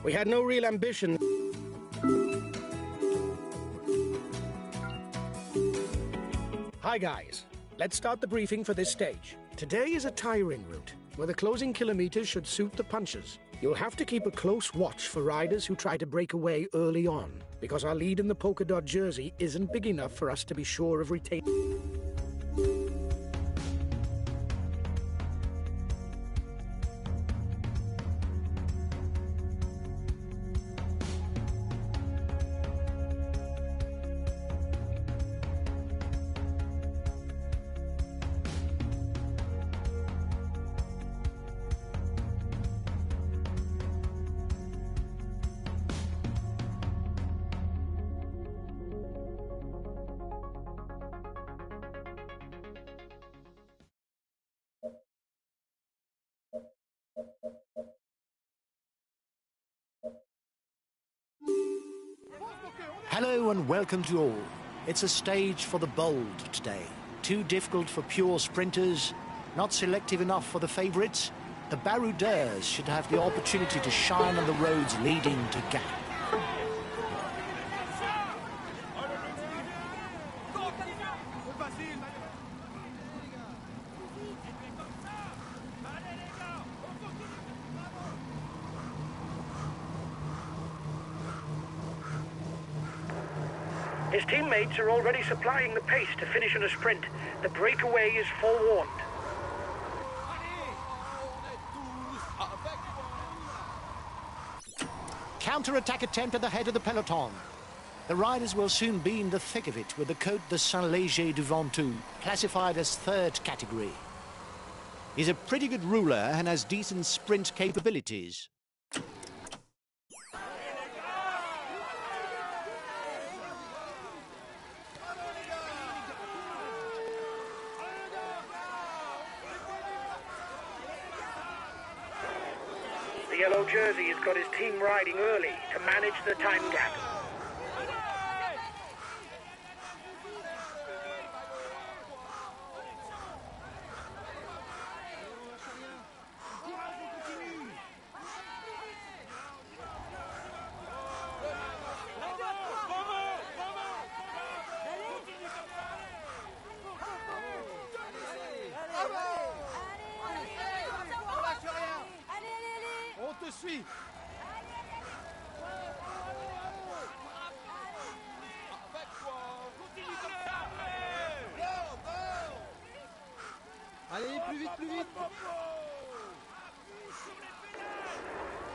We had no real ambition. Hi guys, let's start the briefing for this stage. Today is a tiring route, where the closing kilometers should suit the punches. You'll have to keep a close watch for riders who try to break away early on, because our lead in the polka dot jersey isn't big enough for us to be sure of retaining. Hello and welcome to all. It's a stage for the bold today. Too difficult for pure sprinters, not selective enough for the favourites. The baroudeurs should have the opportunity to shine on the roads leading to Gap. His teammates are already supplying the pace to finish in a sprint. The breakaway is forewarned. Counter-attack attempt at the head of the peloton. The riders will soon be in the thick of it with the Côte de Saint-Léger du Ventoux, classified as third category. He's a pretty good ruler and has decent sprint capabilities. The yellow jersey has got his team riding early to manage the time gap.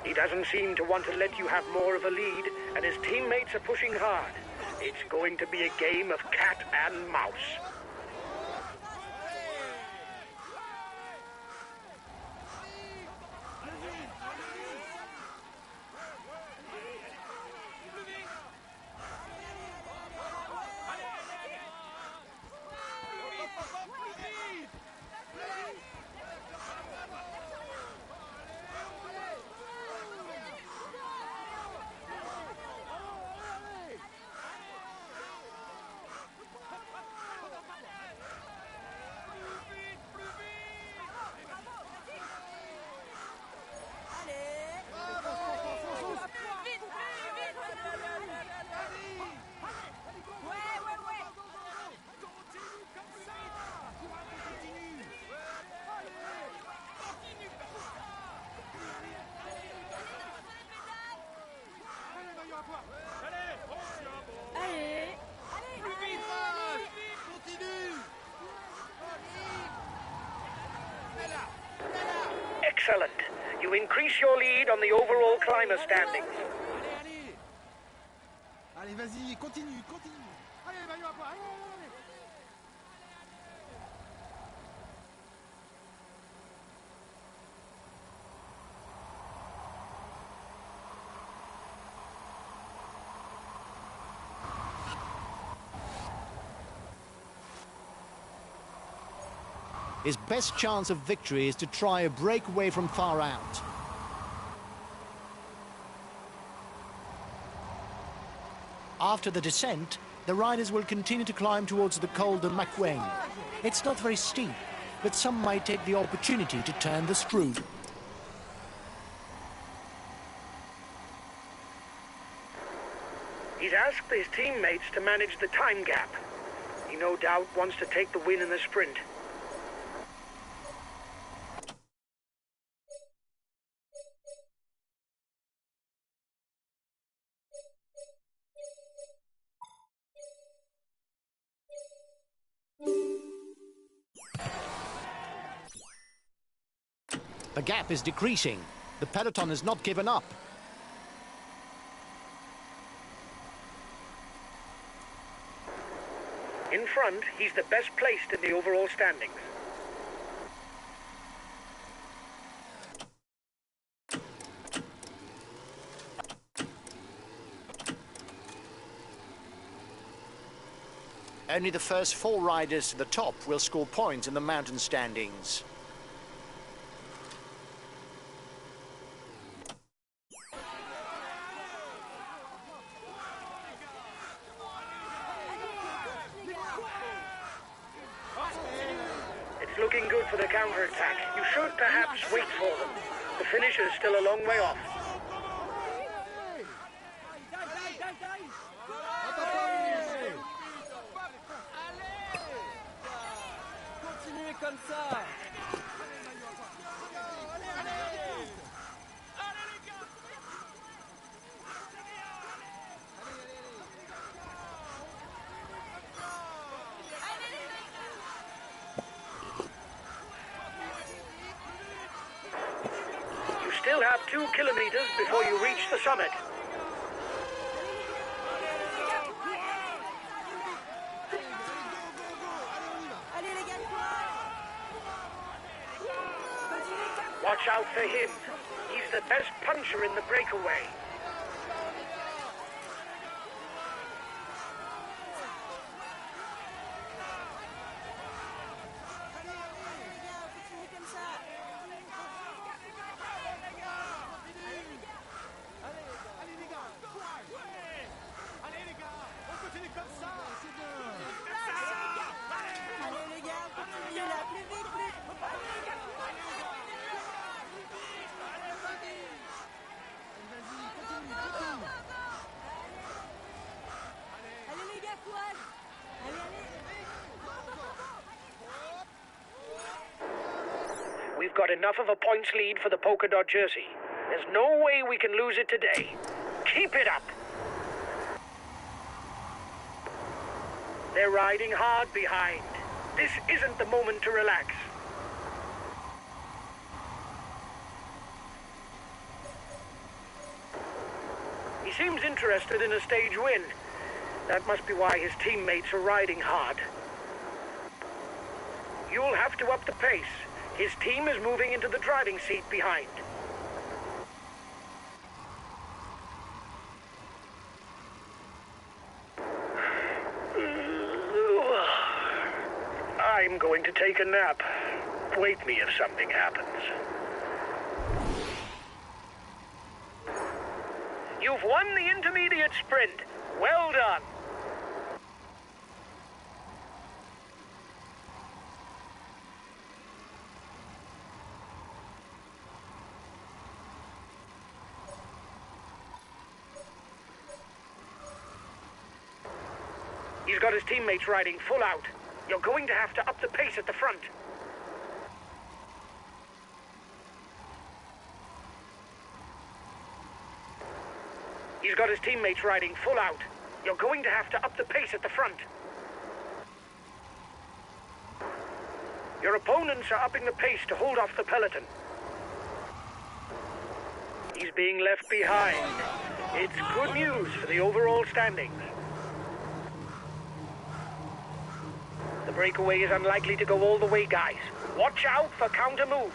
He doesn't seem to want to let you have more of a lead, and his teammates are pushing hard. It's going to be a game of cat and mouse. Excellent. You increase your lead on the overall climber standings. Allez, vas-y, continue, continue. Allez, allez, allez. His best chance of victory is to try a breakaway from far out. After the descent, the riders will continue to climb towards the Col de Macouenne. It's not very steep, but some might take the opportunity to turn the screw. He's asked his teammates to manage the time gap. He no doubt wants to take the win in the sprint. The gap is decreasing. The peloton has not given up. In front, he's the best placed in the overall standings. Only the first 4 riders to the top will score points in the mountain standings. It's looking good for the counter-attack. You should perhaps wait for them. The finish is still a long way off. Continuez comme ça. You still have 2 kilometers before you reach the summit. Watch out for him. He's the best puncher in the breakaway. We've got enough of a points lead for the polka dot jersey. There's no way we can lose it today. Keep it up. They're riding hard behind. This isn't the moment to relax. He seems interested in a stage win. That must be why his teammates are riding hard. You'll have to up the pace. His team is moving into the driving seat behind. I'm going to take a nap. Wake me if something happens. You've won the intermediate sprint. Well done. He's got his teammates riding full out. You're going to have to up the pace at the front. He's got his teammates riding full out. You're going to have to up the pace at the front. Your opponents are upping the pace to hold off the peloton. He's being left behind. It's good news for the overall standings. The breakaway is unlikely to go all the way, guys. Watch out for counter moves.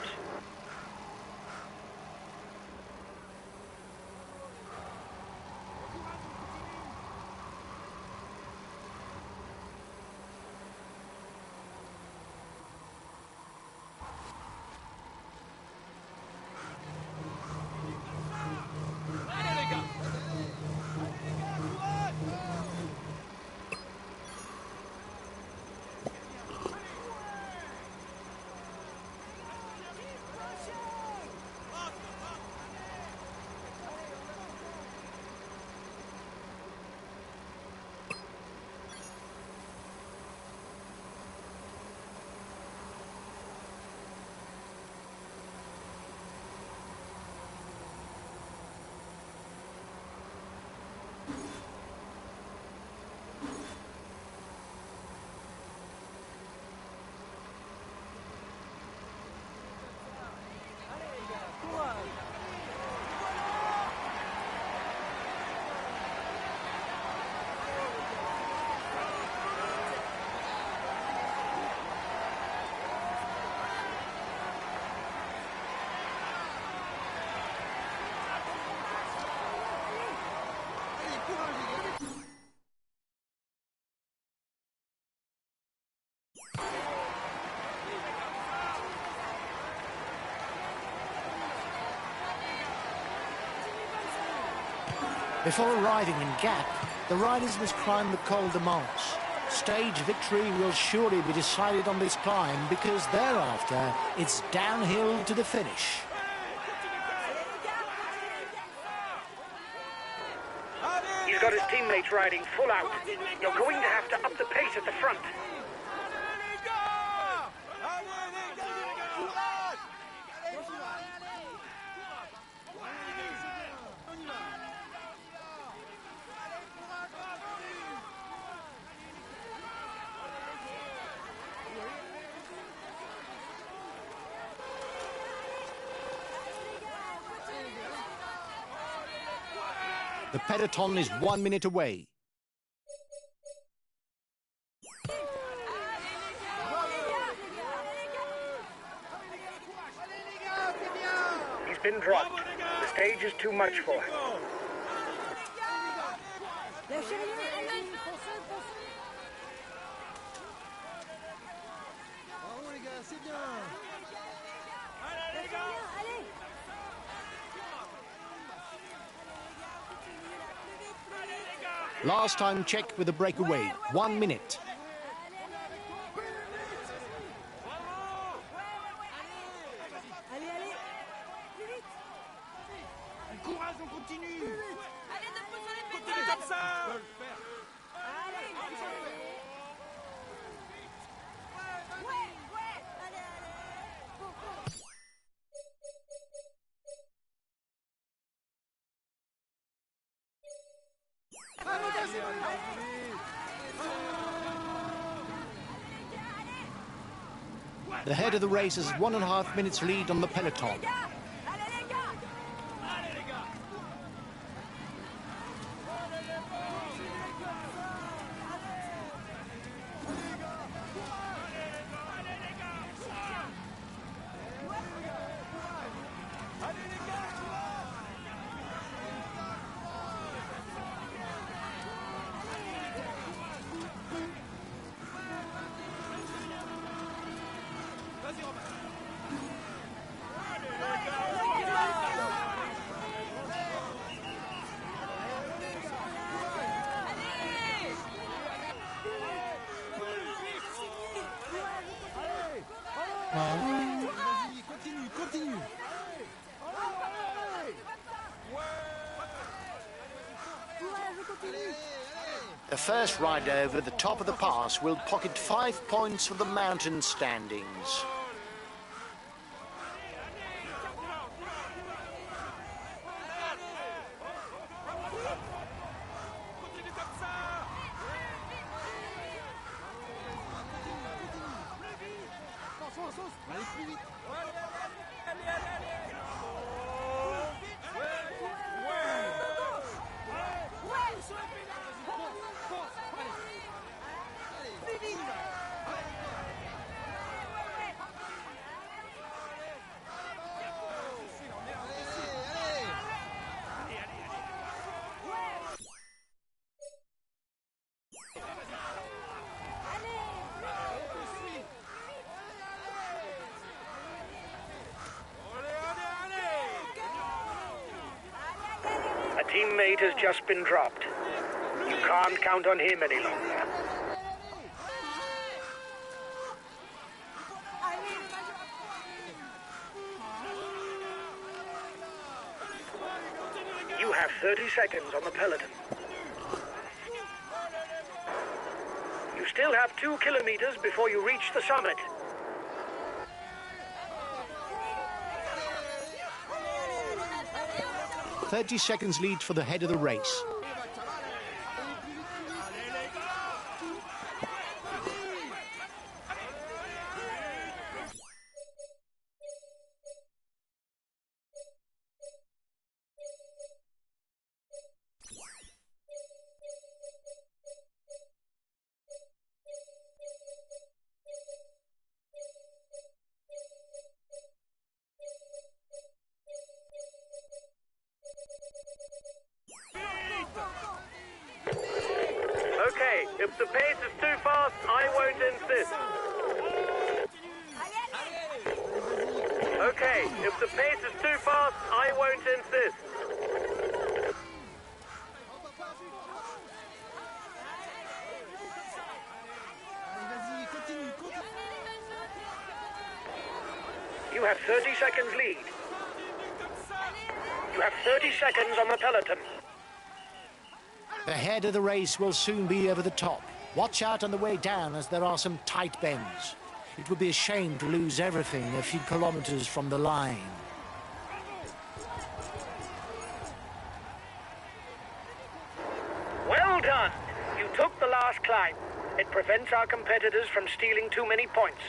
Before arriving in Gap, the riders must climb the Col de Mons. Stage victory will surely be decided on this climb because thereafter it's downhill to the finish. He's got his teammates riding full out. You're going to have to up the pace at the front. The peloton is 1 minute away. He's been dropped. The stage is too much for him. Bravo les gars, c'est bien. Last time check with the breakaway. 1 minute. Courage, on continue. Allez, ne pousse les pédales. Continue comme ça. The head of the race has 1.5 minutes lead on the peloton. Vas-y, continue, continue. The first rider over the top of the pass will pocket 5 points for the mountain standings. Allez plus vite. A teammate has just been dropped. You can't count on him any longer. You have 30 seconds on the peloton. You still have 2 kilometers before you reach the summit. "30 seconds lead for the head of the race. Okay, if the pace is too fast, I won't insist. Okay, if the pace is too fast, I won't insist. You have 30 seconds lead. You have 30 seconds on the peloton. The head of the race will soon be over the top. Watch out on the way down as there are some tight bends. It would be a shame to lose everything a few kilometers from the line. Well done. You took the last climb. It prevents our competitors from stealing too many points.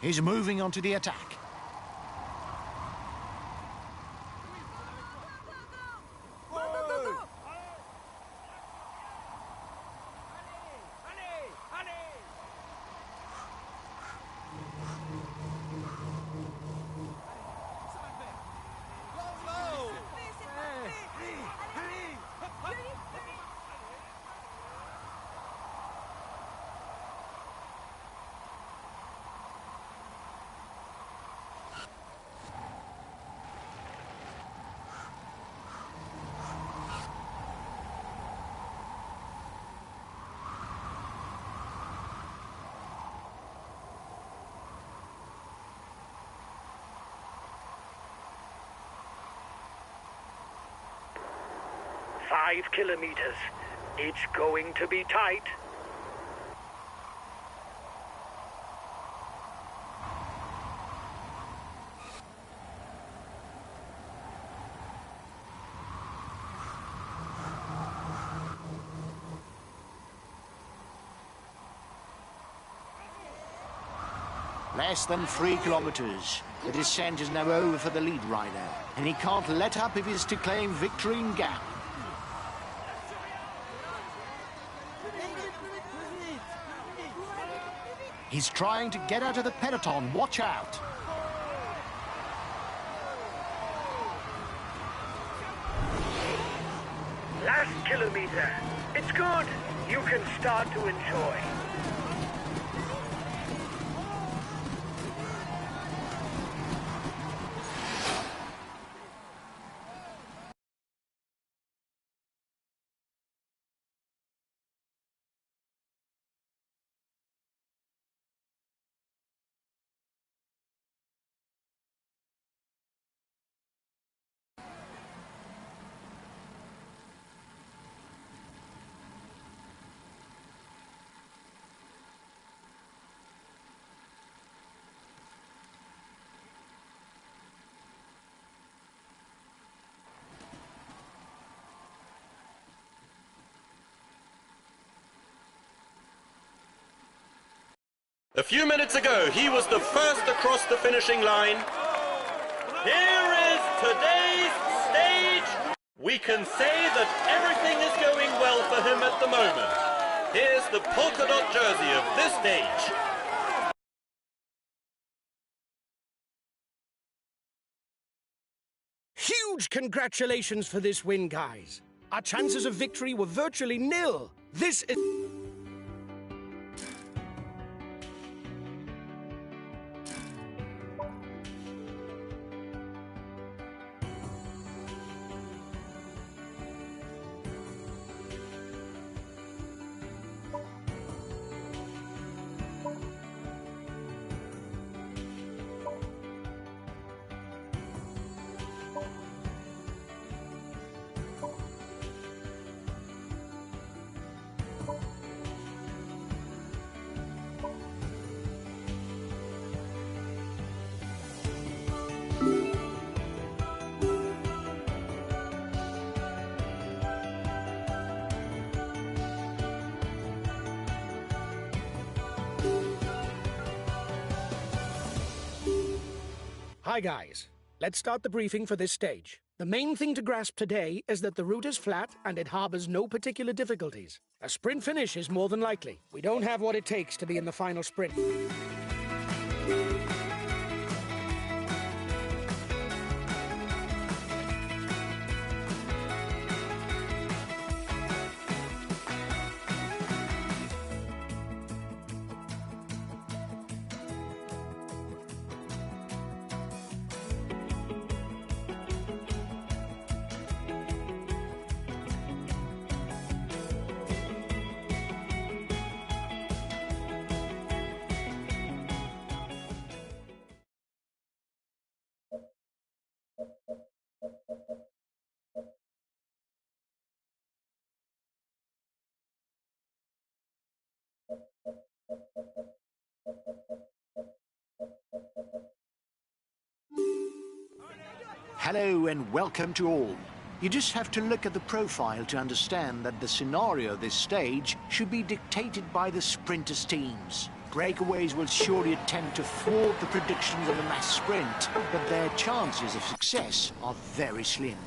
He's moving on to the attack. Five kilometers. It's going to be tight. Less than 3 kilometers. The descent is now over for the lead rider, and he can't let up if he's to claim victory in gap. He's trying to get out of the peloton. Watch out. Last kilometer. It's good. You can start to enjoy. A few minutes ago, he was the first across the finishing line. Here is today's stage. We can say that everything is going well for him at the moment. Here's the polka dot jersey of this stage. Huge congratulations for this win, guys. Our chances of victory were virtually nil. This is... Hi guys, let's start the briefing for this stage. The main thing to grasp today is that the route is flat and it harbors no particular difficulties. A sprint finish is more than likely. We don't have what it takes to be in the final sprint. Hello and welcome to all. You just have to look at the profile to understand that the scenario of this stage should be dictated by the sprinters' teams. Breakaways will surely attempt to thwart the predictions of the mass sprint, but their chances of success are very slim.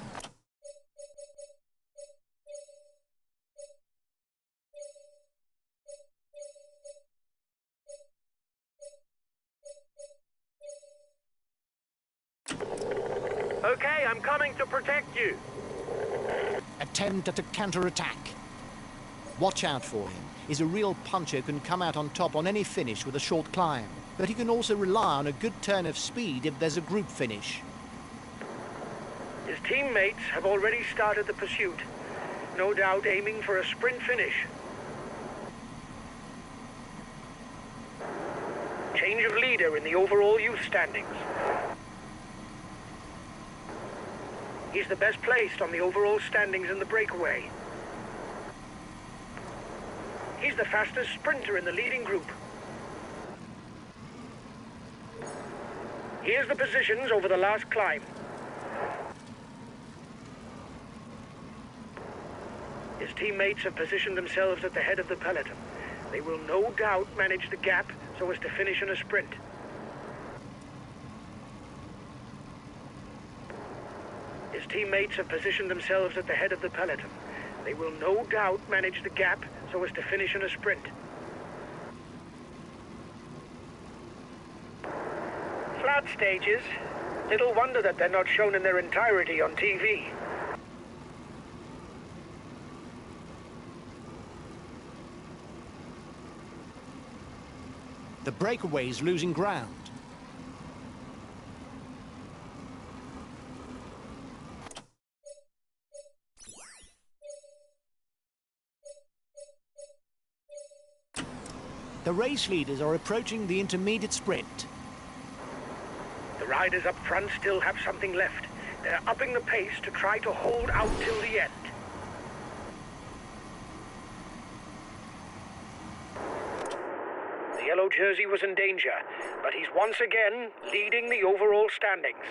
Okay, I'm coming to protect you. Attempt at a counter-attack. Watch out for him. He's a real puncher who can come out on top on any finish with a short climb, but he can also rely on a good turn of speed if there's a group finish. His teammates have already started the pursuit, no doubt aiming for a sprint finish. Change of leader in the overall youth standings. He's the best placed on the overall standings in the breakaway. He's the fastest sprinter in the leading group. Here's the positions over the last climb. His teammates have positioned themselves at the head of the peloton. They will no doubt manage the gap so as to finish in a sprint. His teammates have positioned themselves at the head of the peloton. They will no doubt manage the gap so as to finish in a sprint. Flat stages. Little wonder that they're not shown in their entirety on TV. The breakaway is losing ground. The race leaders are approaching the intermediate sprint. The riders up front still have something left. They're upping the pace to try to hold out till the end. The yellow jersey was in danger, but he's once again leading the overall standings.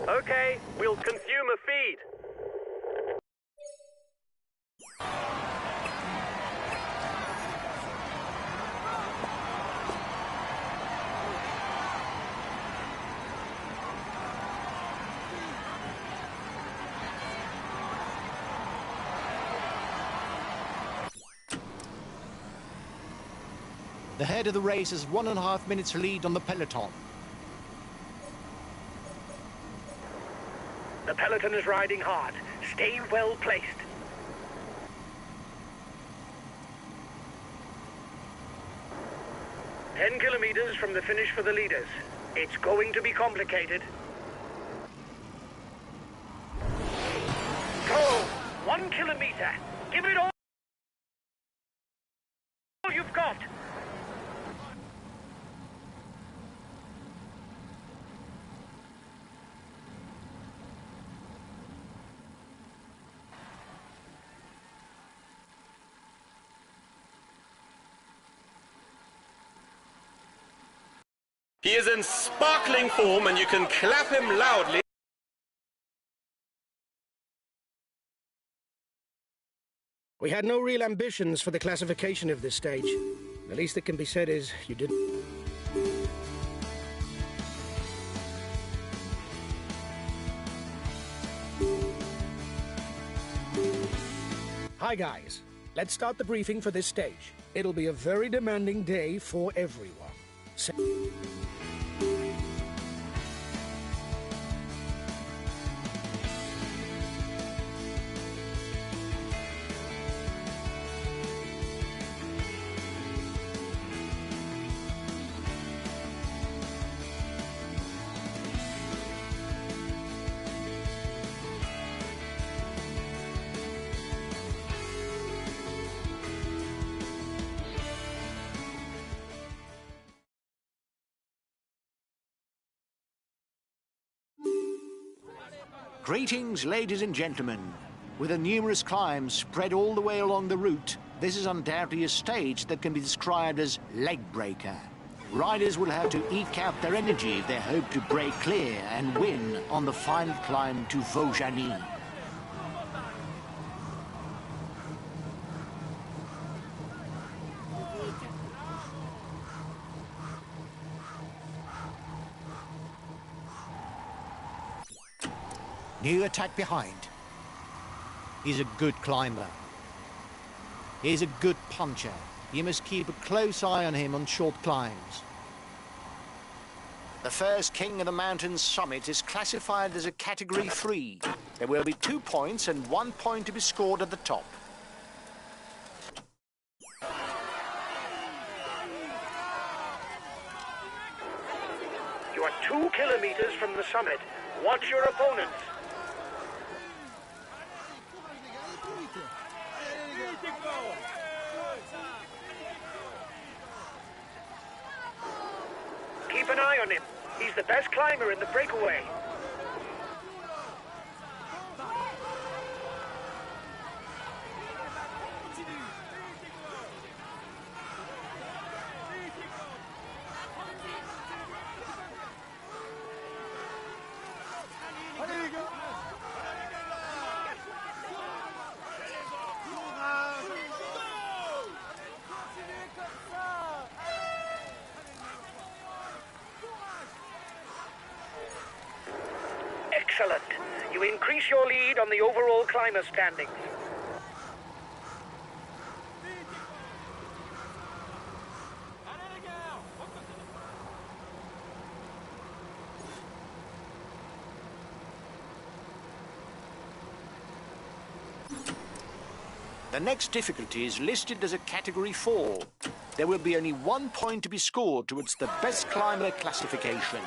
Okay, we'll consume a feed. The head of the race has 1.5 minutes lead on the peloton. The peloton is riding hard. Stay well placed. "10 kilometers from the finish for the leaders. It's going to be complicated." Go! 1 kilometer. Give it all you've got. He is in sparkling form and you can clap him loudly. We had no real ambitions for the classification of this stage. The least that can be said is you didn't. Hi guys, let's start the briefing for this stage. It'll be a very demanding day for everyone. Greetings, ladies and gentlemen. With the numerous climbs spread all the way along the route, this is undoubtedly a stage that can be described as leg breaker. Riders will have to eke out their energy if they hope to break clear and win on the final climb to Vaujany. New attack behind. He's a good climber. He's a good puncher. You must keep a close eye on him on short climbs. The first king of the mountain's summit is classified as a category 3. There will be 2 points and 1 point to be scored at the top. You are 2 kilometers from the summit. Watch your opponents. Keep an eye on him. He's the best climber in the breakaway. Excellent. You increase your lead on the overall climber standings. The next difficulty is listed as a category 4. There will be only 1 point to be scored towards the best climber classification.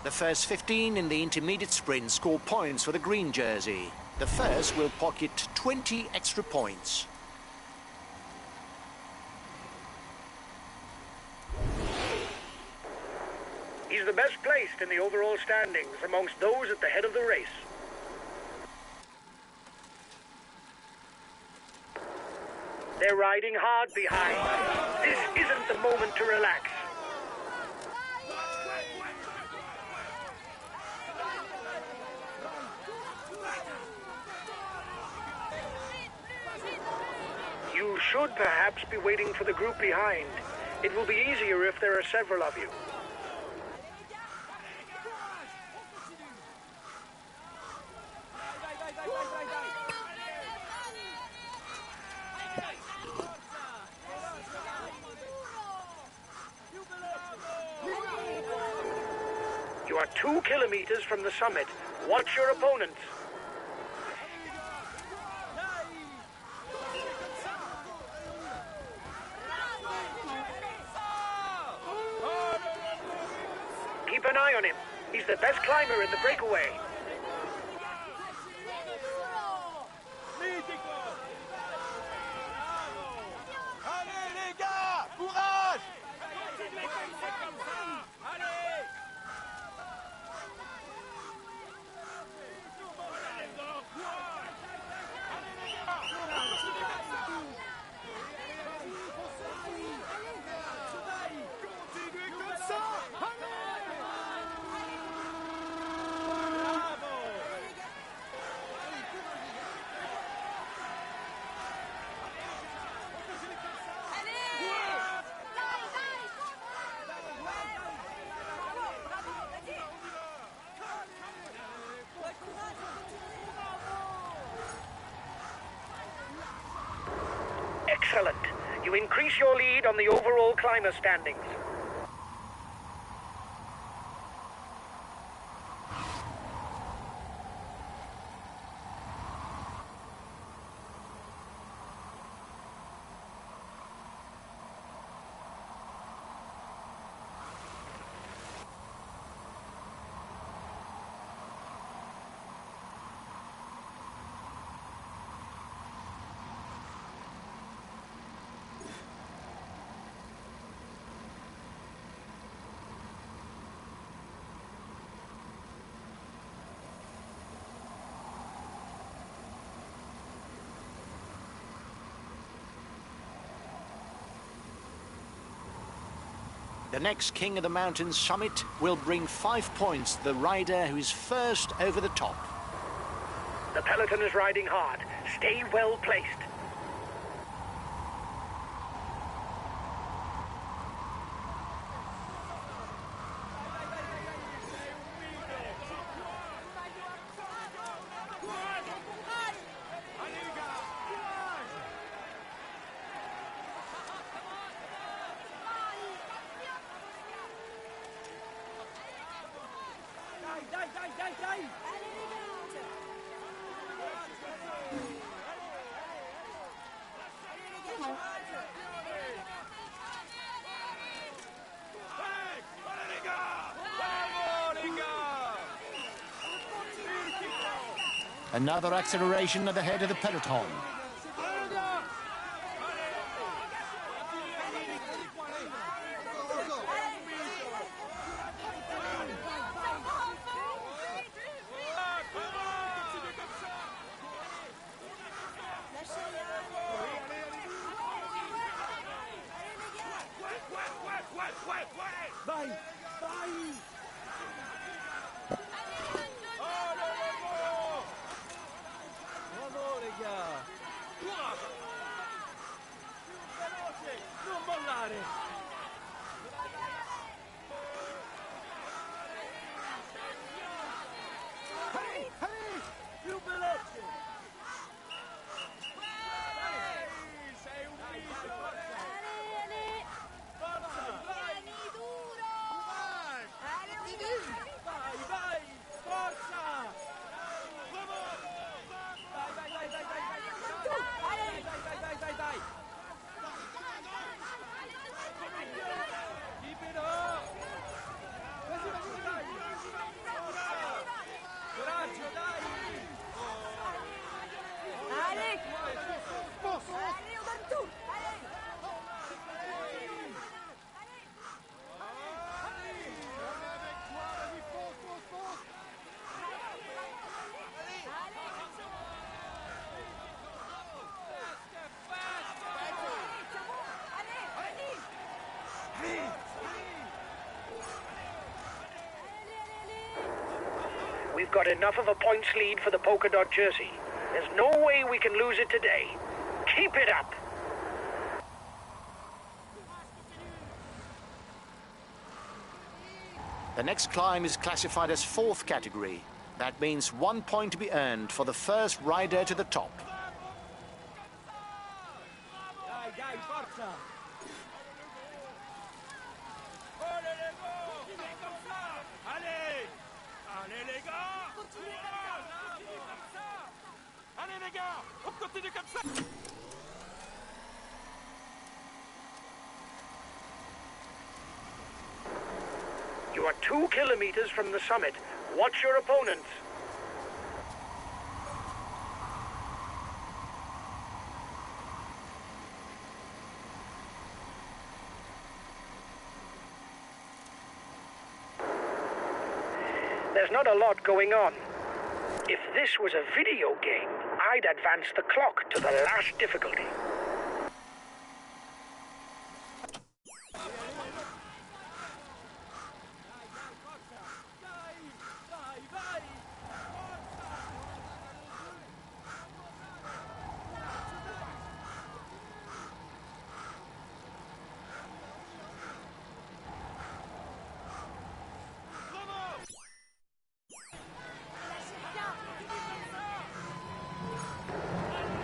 The first 15 in the intermediate sprint score points for the green jersey. The first will pocket 20 extra points. He's the best placed in the overall standings amongst those at the head of the race. They're riding hard behind. This isn't the moment to relax. You should perhaps be waiting for the group behind. It will be easier if there are several of you. 2 kilometers from the summit. Watch your opponents. Keep an eye on him. He's the best climber in the breakaway. Allez les gars, courage! Continuez comme ça! Excellent. You increase your lead on the overall climber standings. The next King of the Mountain summit will bring 5 points to the rider who is first over the top. The peloton is riding hard. Stay well placed. Another acceleration at the head of the peloton. We've got enough of a points lead for the polka dot jersey. There's no way we can lose it today. Keep it up! The next climb is classified as 4th category. That means 1 point to be earned for the first rider to the top. Allez les gars, on continue comme ça. You are 2 kilometers from the summit. Watch your opponents. There's not a lot going on. If this was a video game, I'd advance the clock to the last difficulty.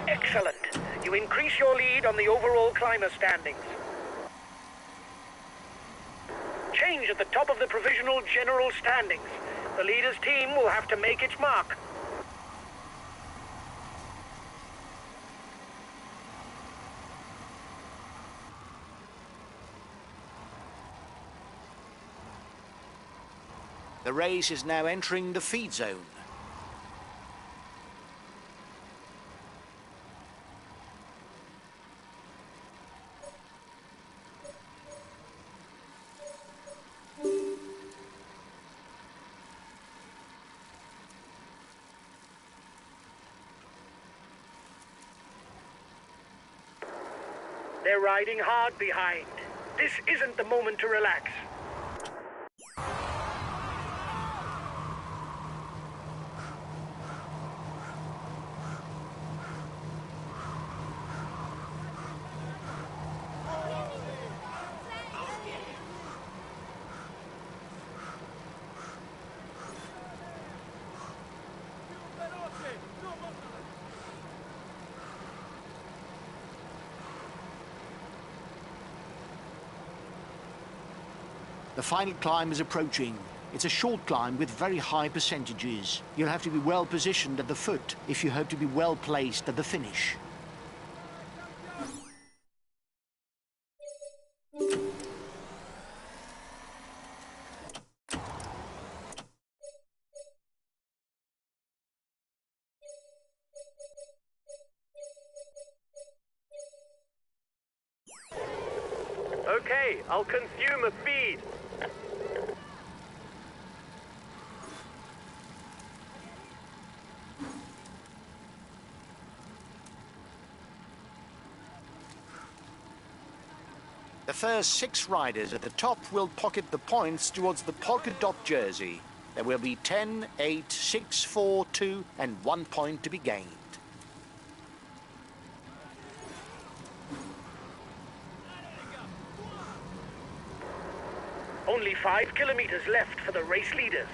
Excellent. You increase your lead on the overall climber standings. Change at the top of the provisional general standings. The leader's team will have to make its mark. The race is now entering the feed zone. They're riding hard behind. This isn't the moment to relax. The final climb is approaching. It's a short climb with very high percentages. You'll have to be well positioned at the foot if you hope to be well placed at the finish. Okay, I'll consume a feed. The first 6 riders at the top will pocket the points towards the polka dot jersey. There will be 10, 8, 6, 4, 2 and 1 point to be gained. Only 5 kilometers left for the race leaders.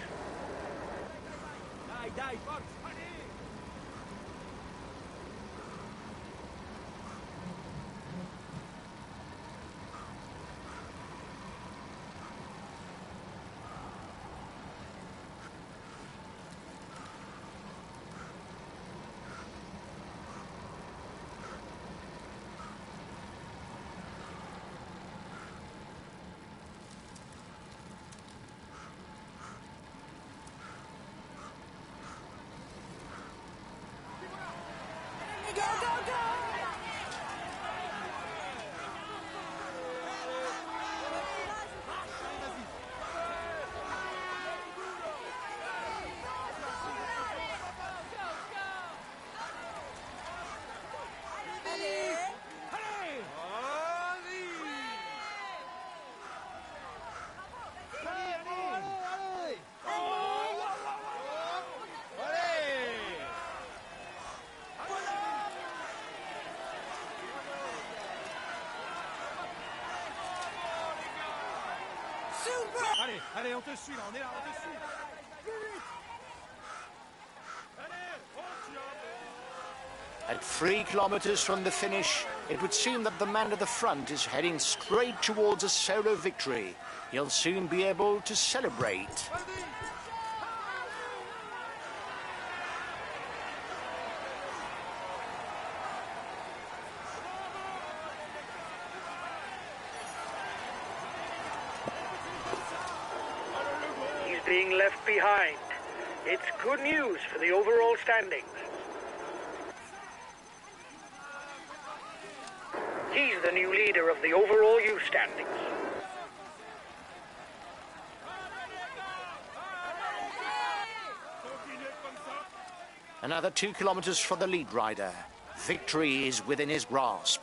Go, go, go! Allez, allez, on te suit là, on est là, on te suit. Allez, on tient. At 3 kilometers from the finish, it would seem that the man at the front is heading straight towards a solo victory. He'll soon be able to celebrate. being left behind. It's good news for the overall standings. He's the new leader of the overall youth standings. Another 2 kilometers for the lead rider. Victory is within his grasp.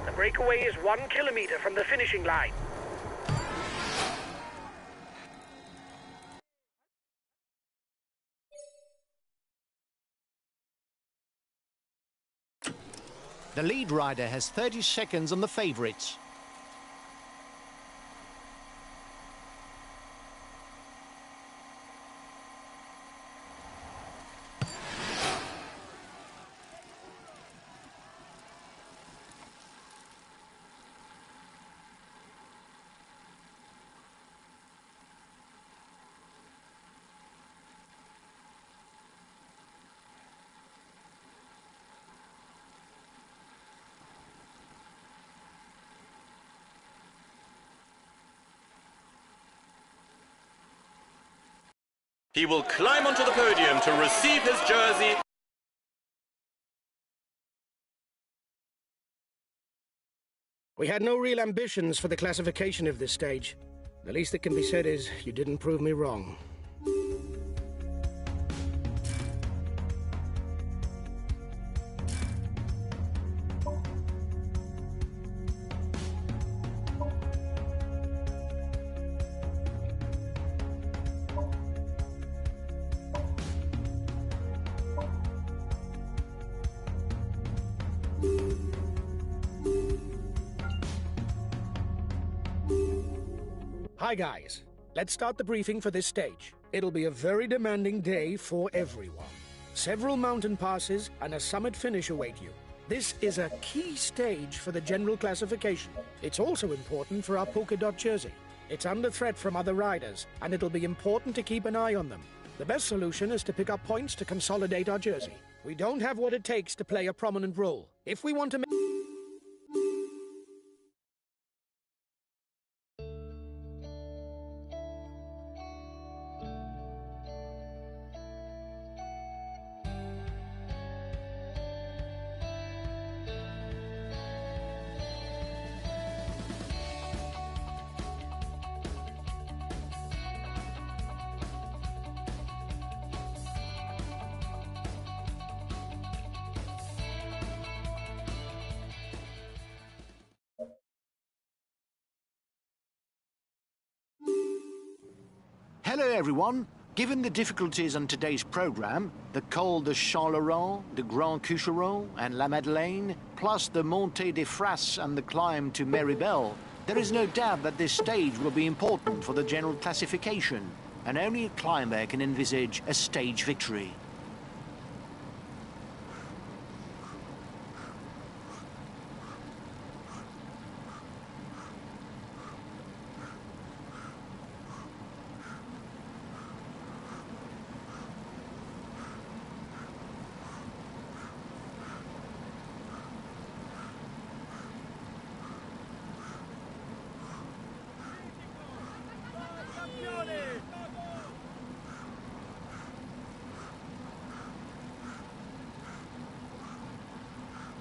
The breakaway is 1 kilometer from the finishing line. The lead rider has 30 seconds on the favourites. He will climb onto the podium to receive his jersey. We had no real ambitions for the classification of this stage. The least that can be said is you didn't prove me wrong. Hi guys, let's start the briefing for this stage. It'll be a very demanding day for everyone. Several mountain passes and a summit finish await you. This is a key stage for the general classification. It's also important for our polka dot jersey. It's under threat from other riders, and it'll be important to keep an eye on them. The best solution is to pick up points to consolidate our jersey. We don't have what it takes to play a prominent role. If we want to make... Hello everyone. Given the difficulties on today's programme, the Col de Charleroi, the Grand Coucheron and La Madeleine, plus the Montée des Frasses and the climb to Méribel, there is no doubt that this stage will be important for the general classification, and only a climber can envisage a stage victory.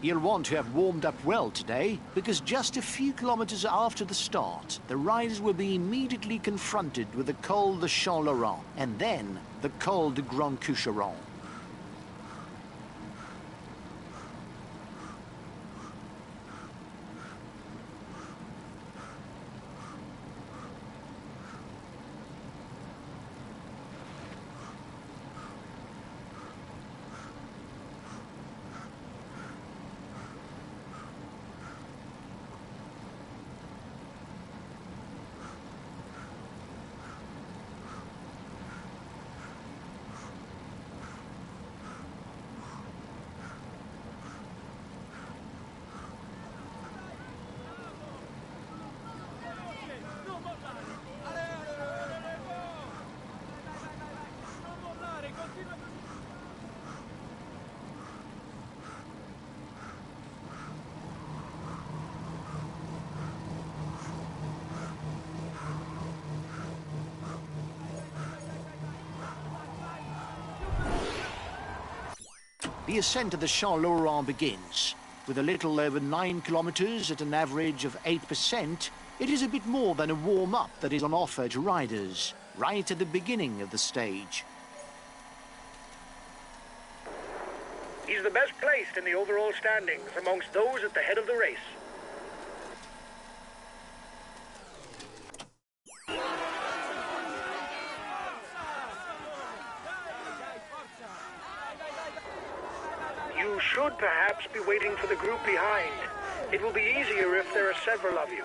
You'll want to have warmed up well today, because just a few kilometers after the start, the riders will be immediately confronted with the Col de Charleroi and then the Col de Grand Coucheron. The ascent of the Champ Laurent begins. With a little over 9 kilometres at an average of 8%, it is a bit more than a warm-up that is on offer to riders, right at the beginning of the stage. He's the best placed in the overall standings amongst those at the head of the race. You should perhaps be waiting for the group behind. It will be easier if there are several of you.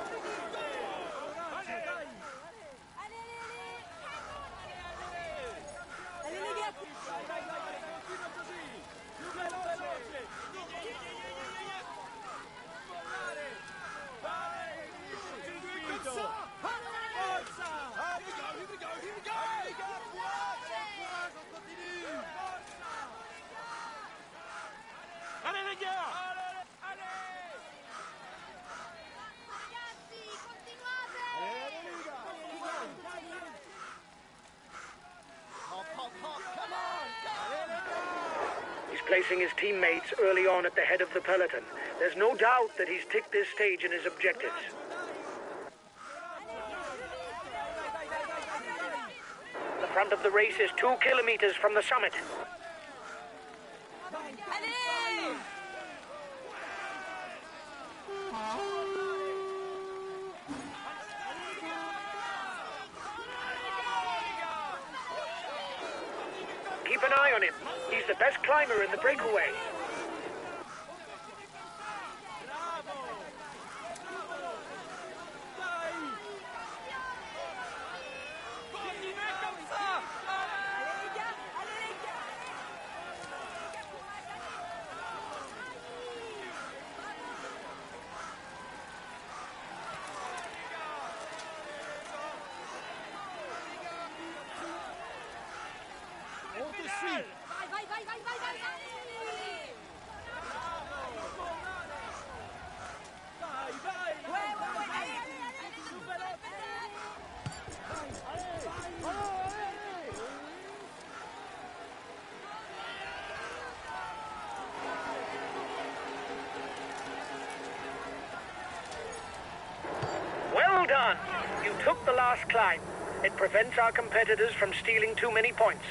He's placing his teammates early on at the head of the peloton. There's no doubt that he's ticked this stage in his objectives. The front of the race is 2 kilometers from the summit. Keep an eye on him. He's the best climber in the breakaway. Well done! You took the last climb. It prevents our competitors from stealing too many points.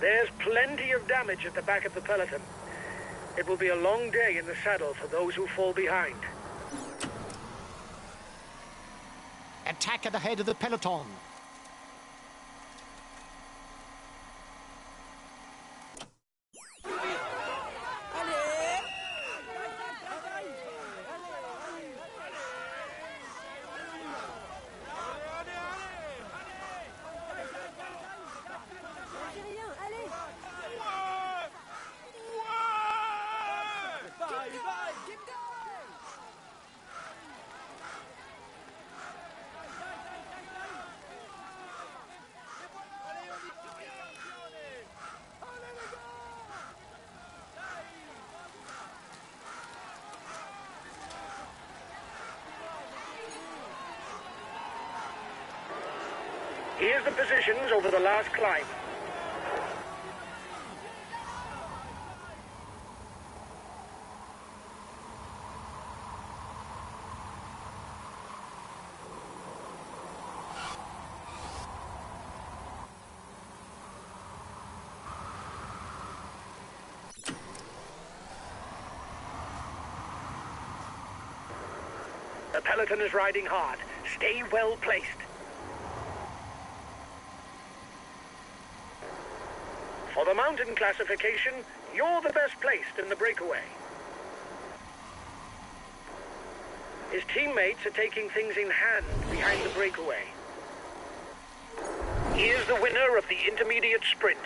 There's plenty of damage at the back of the peloton. It will be a long day in the saddle for those who fall behind. Attack at the head of the peloton. Here's the positions over the last climb. The peloton is riding hard. Stay well placed. For the mountain classification, you're the best placed in the breakaway. His teammates are taking things in hand behind the breakaway. He is the winner of the intermediate sprint.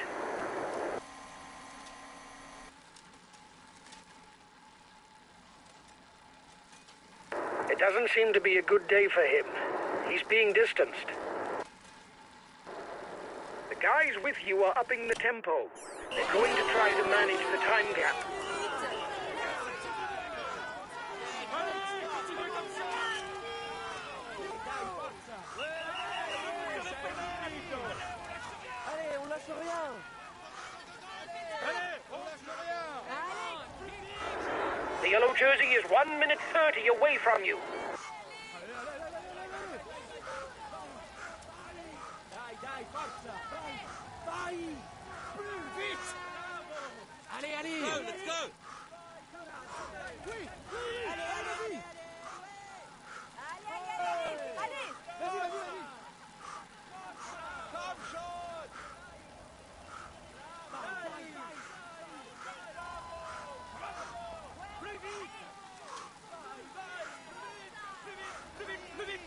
It doesn't seem to be a good day for him. He's being distanced. The guys with you are upping the tempo. They're going to try to manage the time gap. yellow jersey is 1 minute 30 away from you. Dai, dai, forza! Vai! Vai! Plus vite! Allez, allez! Go, let's go! Oui! Oui! Allez, allez! Allez. Vas-y, vas-y, vas-y! Comme jaune! Plus vite! Plus vite, plus vite!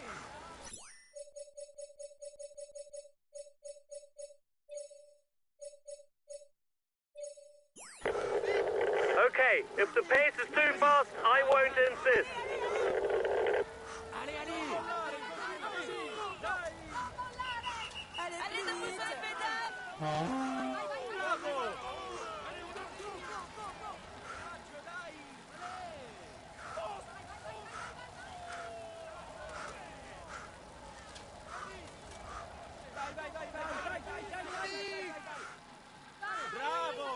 Okay, if the pace is too fast, I won't insist. Allez, allez! Allez, ne pousse pas le pédale. Bravo!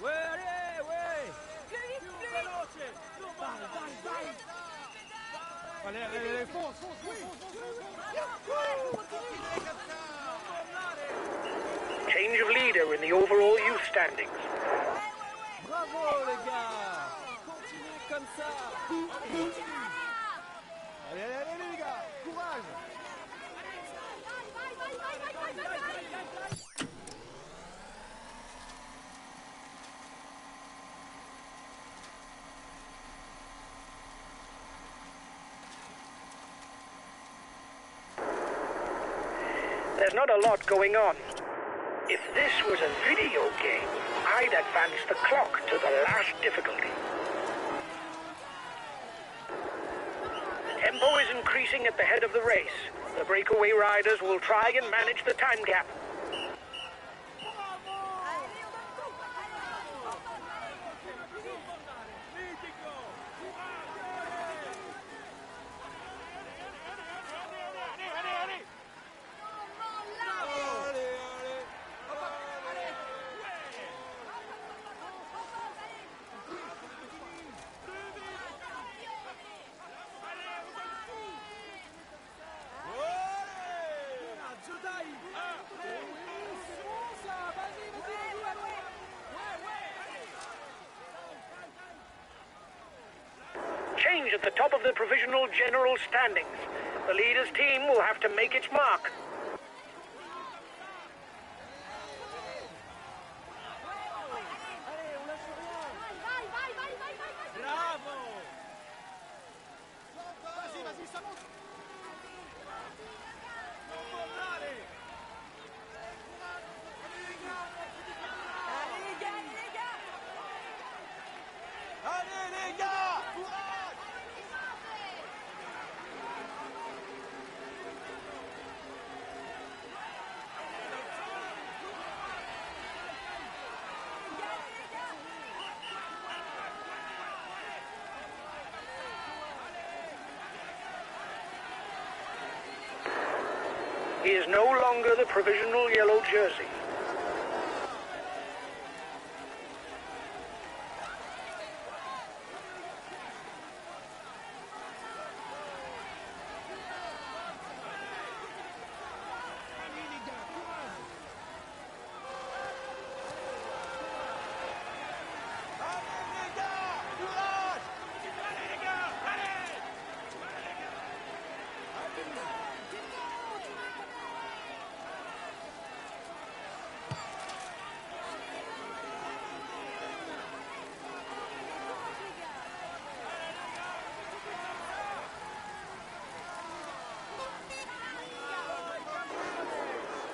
Ouais, allez, ouais! Più veloce! Vai, vai, vai! Allez, allez, allez, fonce, fonce, fonce, fonce! Continuez comme ça! Change of leader in the overall youth standings. Bravo, les gars! Continuez comme ça! Allez, allez, allez, les gars! Courage! There's not a lot going on. If this was a video game, I'd advance the clock to the last difficulty. Tempo is increasing at the head of the race. The breakaway riders will try and manage the time gap. Change at the top of the provisional general standings. The leader's team will have to make its mark. Bravo! Vas-y, vas-y, ça monte! Allez, les gars! Courage! He is no longer the provisional yellow jersey.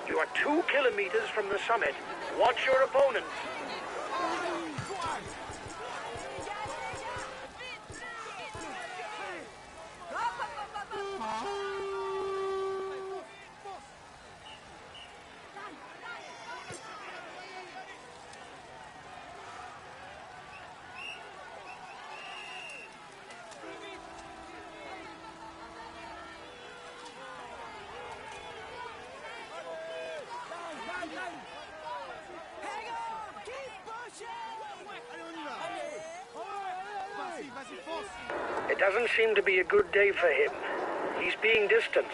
You are 2 kilometers from the summit. Watch your opponents. It doesn't seem to be a good day for him. He's being distanced.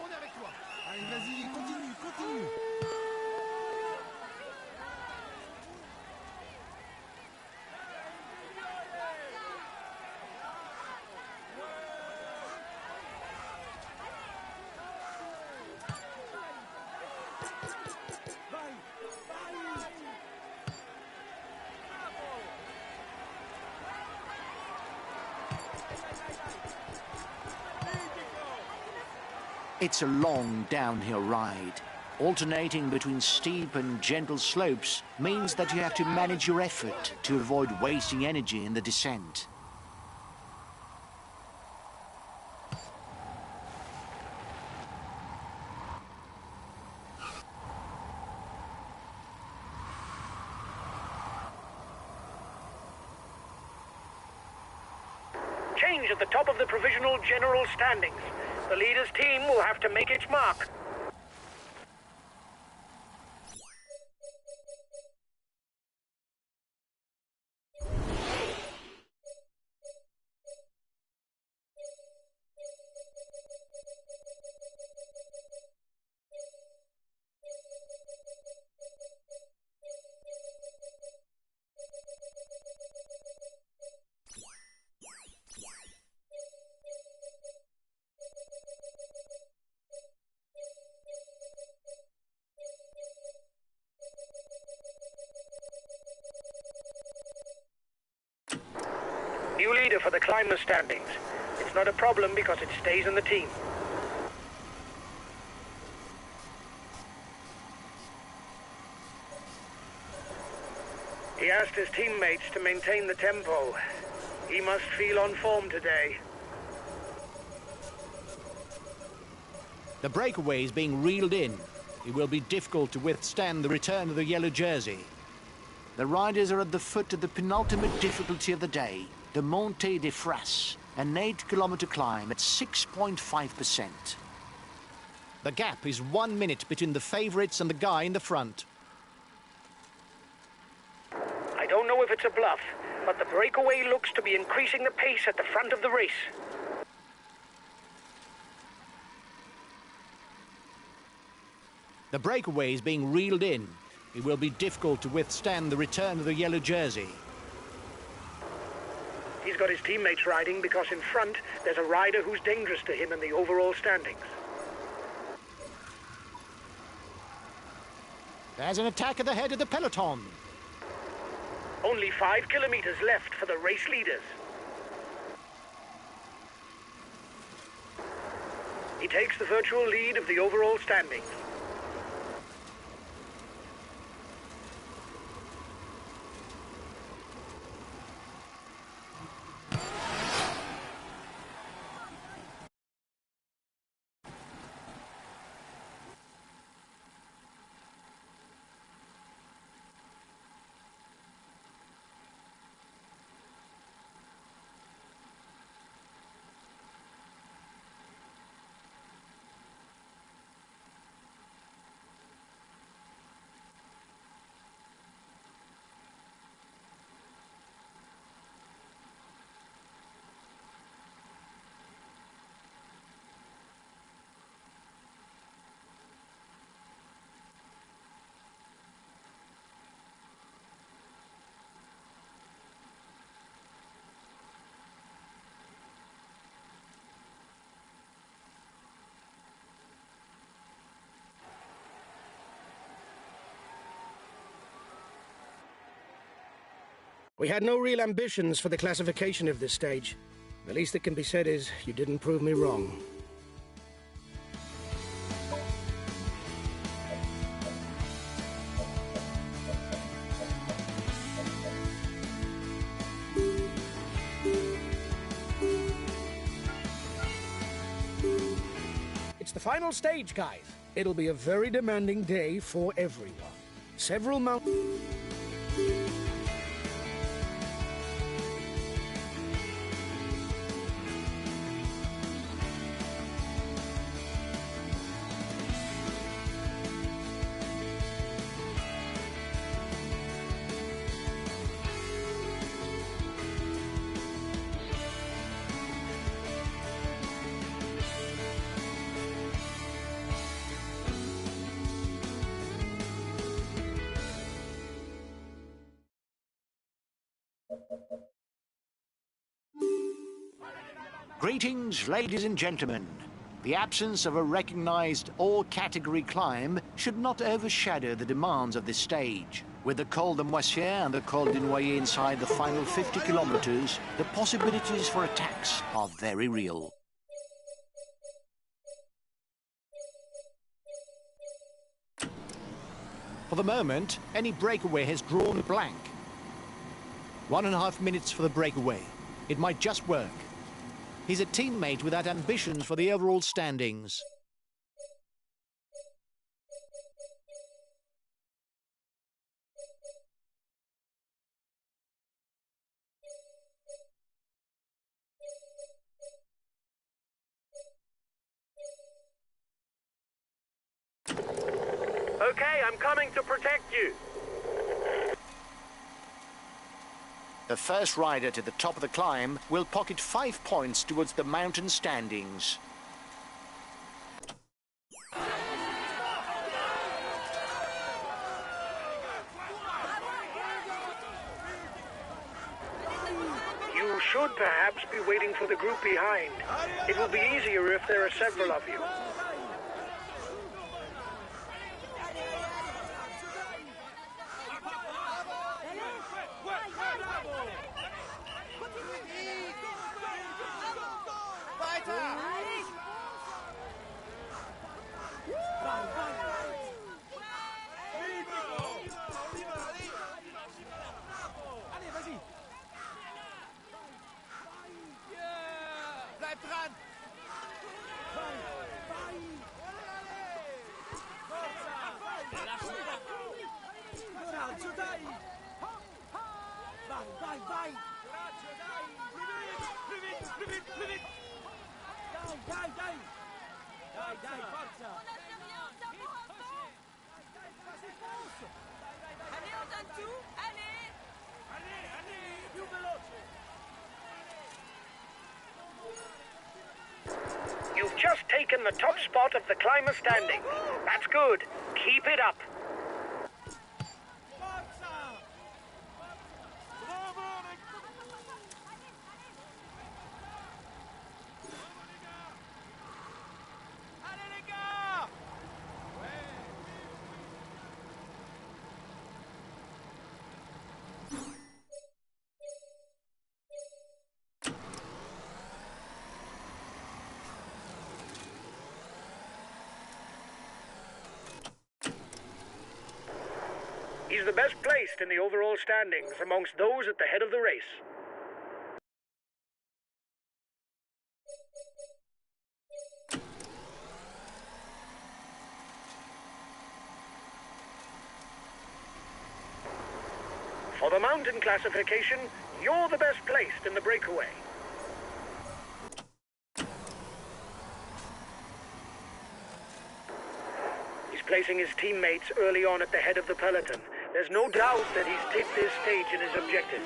On est avec toi. Allez, vas-y, continue, continue. It's a long downhill ride. Alternating between steep and gentle slopes means that you have to manage your effort to avoid wasting energy in the descent. Change at the top of the provisional general standings. The leader's team will have to make its mark. New leader for the climber standings. It's not a problem because it stays in the team. He asked his teammates to maintain the tempo. He must feel on form today. The breakaway is being reeled in. It will be difficult to withstand the return of the yellow jersey. The riders are at the foot of the penultimate difficulty of the day, the Montée des Frasses, an 8-kilometer climb at 6.5%. The gap is 1 minute between the favourites and the guy in the front. I don't know if it's a bluff, but the breakaway looks to be increasing the pace at the front of the race. The breakaway is being reeled in. It will be difficult to withstand the return of the yellow jersey. He's got his teammates riding because in front there's a rider who's dangerous to him in the overall standings. There's an attack at the head of the peloton. Only 5 kilometers left for the race leaders. He takes the virtual lead of the overall standings. We had no real ambitions for the classification of this stage. The least that can be said is you didn't prove me wrong. It's the final stage, guys. It'll be a very demanding day for everyone. Several mountains. Greetings, ladies and gentlemen. The absence of a recognized all-category climb should not overshadow the demands of this stage. With the Col de Moissier and the Col de Noyer inside the final 50 kilometers, the possibilities for attacks are very real. For the moment, any breakaway has drawn blank. 1.5 minutes for the breakaway. It might just work. He's a teammate without ambitions for the overall standings. Okay, I'm coming to protect you. The first rider to the top of the climb will pocket 5 points towards the mountain standings. You should perhaps be waiting for the group behind. It will be easier if there are several of you. Allez, on donne tout. Allez. You've just taken the top spot of the climber standing. That's good. Keep it up. He's the best placed in the overall standings amongst those at the head of the race. For the mountain classification, you're the best placed in the breakaway. He's placing his teammates early on at the head of the peloton. There's no doubt that he's ticked this stage in his objectives.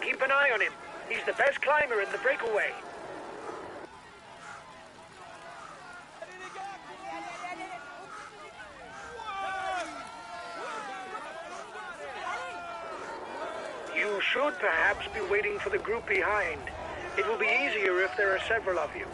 Keep an eye on him. He's the best climber in the breakaway. You should perhaps be waiting for the group behind. It will be easier if there are several of you.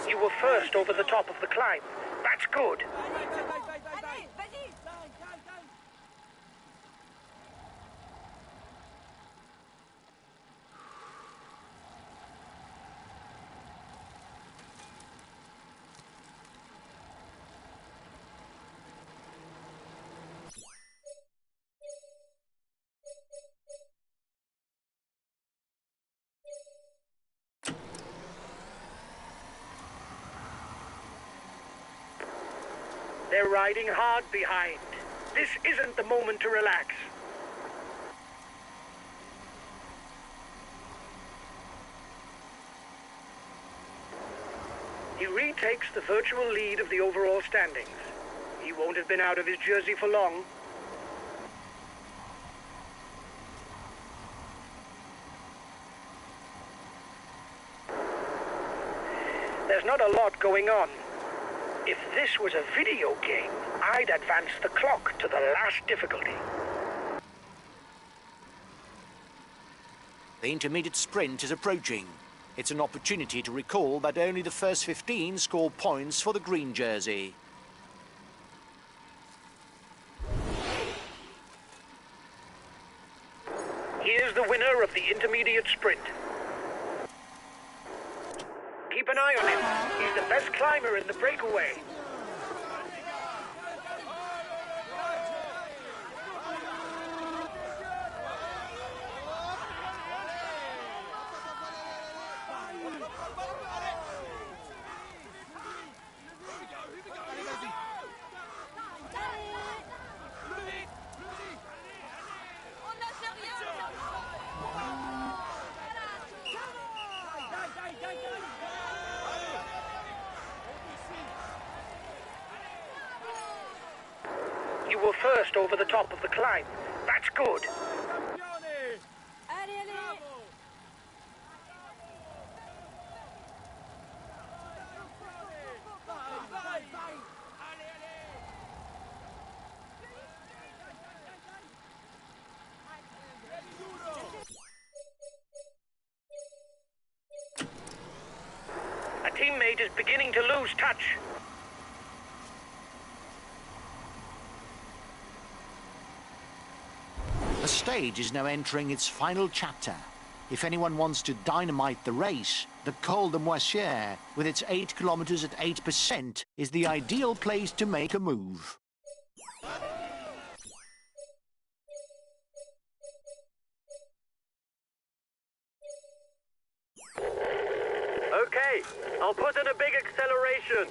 You were first over the top of the climb. That's good. Allez, vas-y. They're riding hard behind. This isn't the moment to relax. He retakes the virtual lead of the overall standings. He won't have been out of his jersey for long. There's not a lot going on. If this was a video game, I'd advance the clock to the last difficulty. The intermediate sprint is approaching. It's an opportunity to recall that only the first 15 score points for the green jersey. Here's the winner of the intermediate sprint. Keep an eye on him. He's the best climber in the breakaway. You were first over the top of the climb. That's good. Allez, allez. A teammate is beginning to lose touch. The stage is now entering its final chapter. If anyone wants to dynamite the race, the Col de Moissière, with its 8 kilometers at 8%, is the ideal place to make a move. Okay, I'll put in a big acceleration.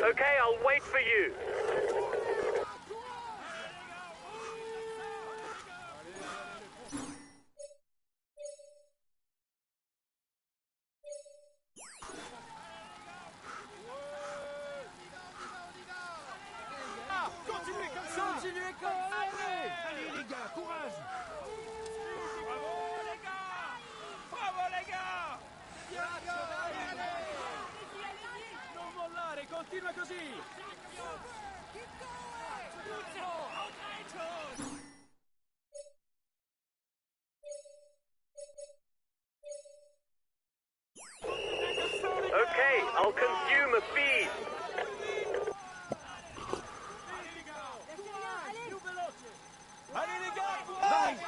Okay, I'll wait for you. Continuez comme ça. Allez les gars, courage. Bravo les gars. Bravo les gars. Non mollare, continua così. Okay, I'll consume a feed. Allez les gars, courage.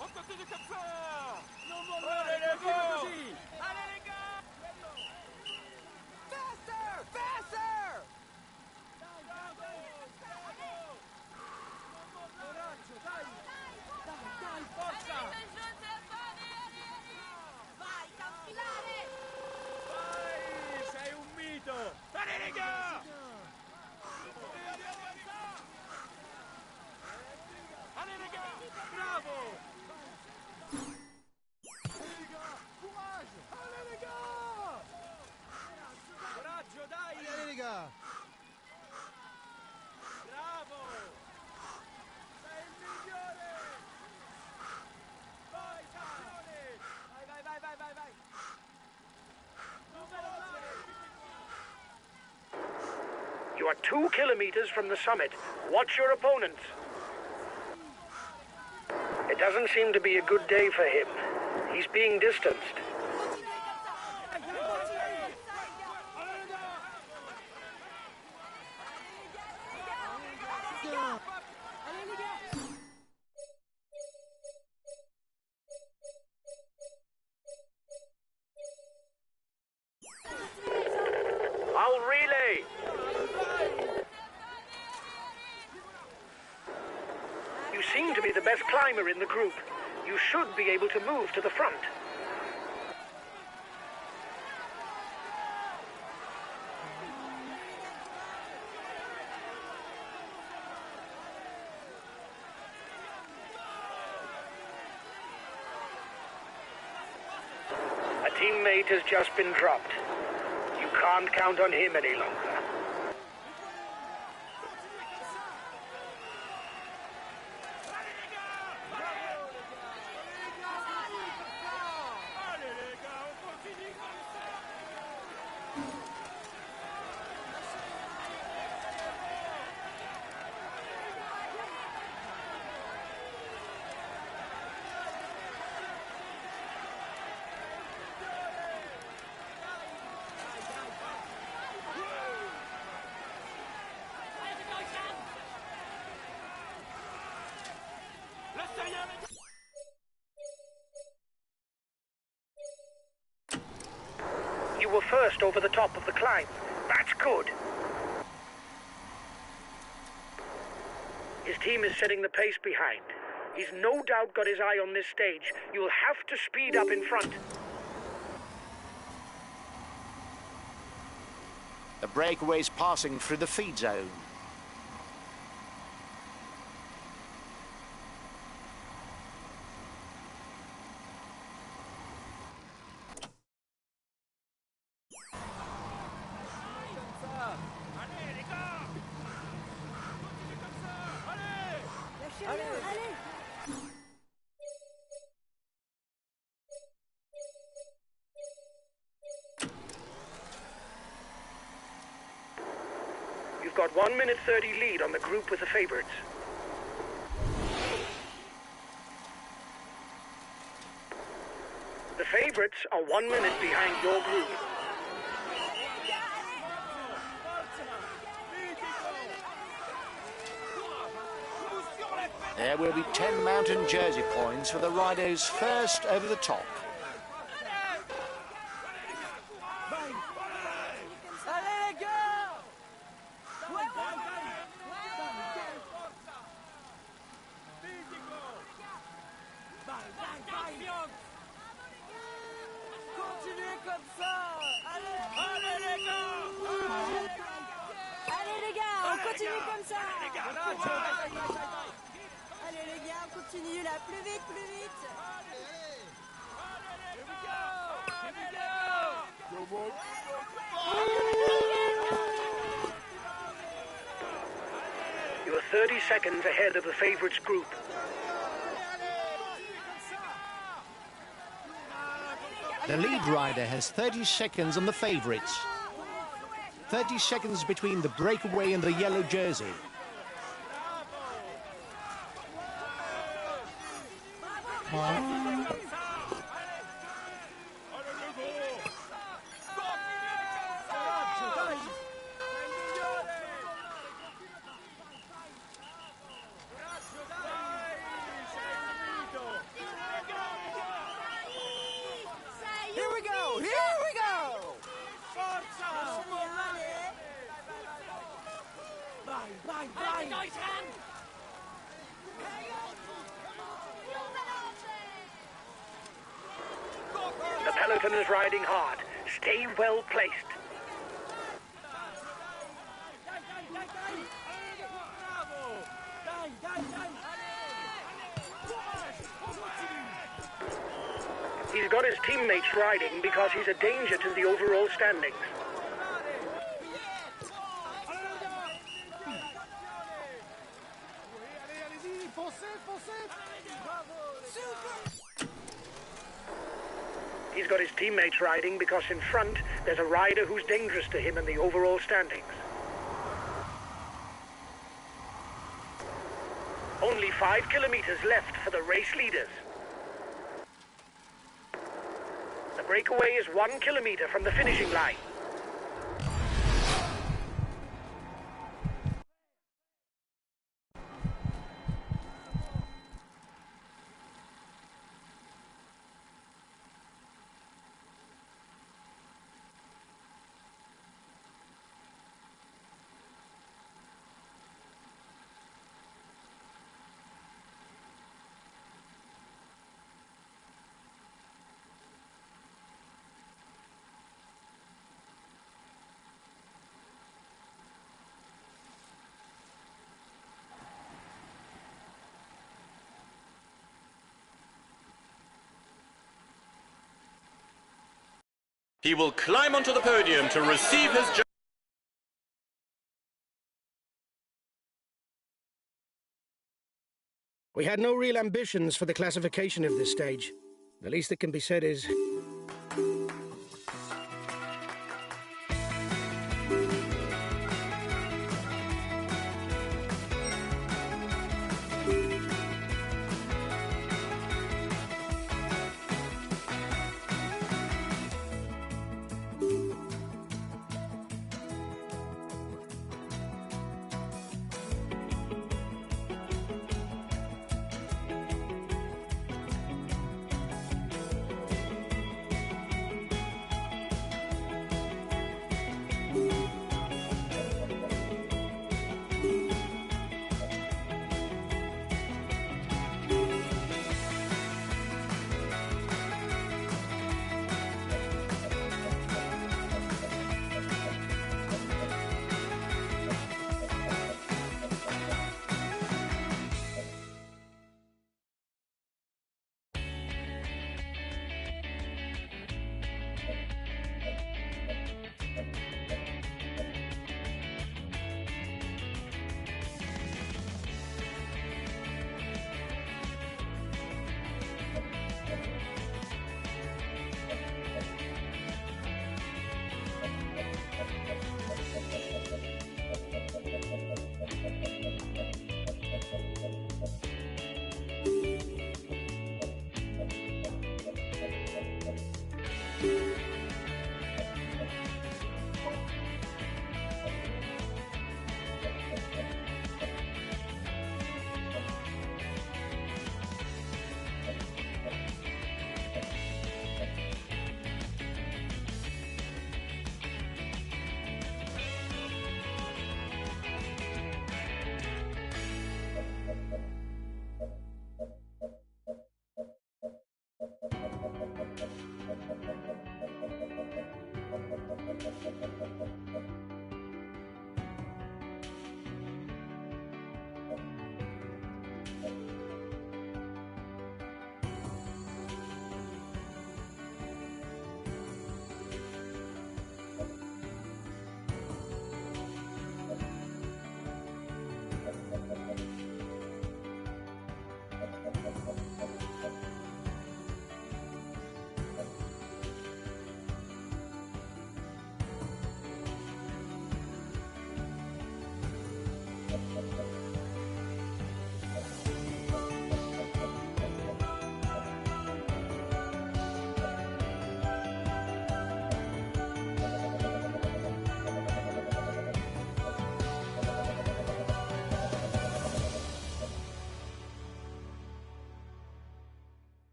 On continue comme ça. Non mollare, continua così. Allez les gars. Faster, faster. Coraggio, dai. Dai, forza. Vai, campilare. Vai, sei un mito. Allez les gars. Allez les gars, bravo. Courage. Allez les gars. Coraggio, dai. Allez les gars. Bravo. Sei il migliore. Vai, campione. Vai. Non mollare. You are 2 kilometers from the summit. Watch your opponents. It doesn't seem to be a good day for him. He's being distanced. best climber in the group. You should be able to move to the front. A teammate has just been dropped. You can't count on him any longer. You were first over the top of the climb. That's good. His team is setting the pace behind. He's no doubt got his eye on this stage. You'll have to speed up in front. The breakaway's passing through the feed zone. You've got 1 minute 30 lead on the group with the favorites. The favorites are 1 minute behind your group. There will be 10 mountain jersey points for the riders first over the top. Allez les gars, on continue comme ça. Allez les gars, on continue là, plus vite, plus vite. You're 30 seconds ahead of the favorites group. The lead rider has 30 seconds on the favourites. 30 seconds between the breakaway and the yellow jersey. Here we go! Here we go! Vai, vai, vai! The peloton is riding hard. Stay well placed. He's got his teammates riding because he's a danger to the overall standings. He's got his teammates riding because in front there's a rider who's dangerous to him in the overall standings. Only 5 kilometers left for the race leaders. The breakaway is 1 kilometer from the finishing line. He will climb onto the podium to receive his We had no real ambitions for the classification of this stage. The least that can be said is...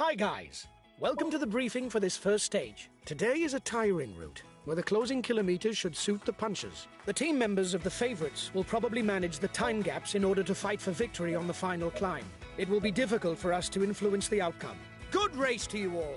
Hi guys, welcome to the briefing for this first stage. Today is a tiring route, where the closing kilometers should suit the punchers. The team members of the favourites will probably manage the time gaps in order to fight for victory on the final climb. It will be difficult for us to influence the outcome. Good race to you all!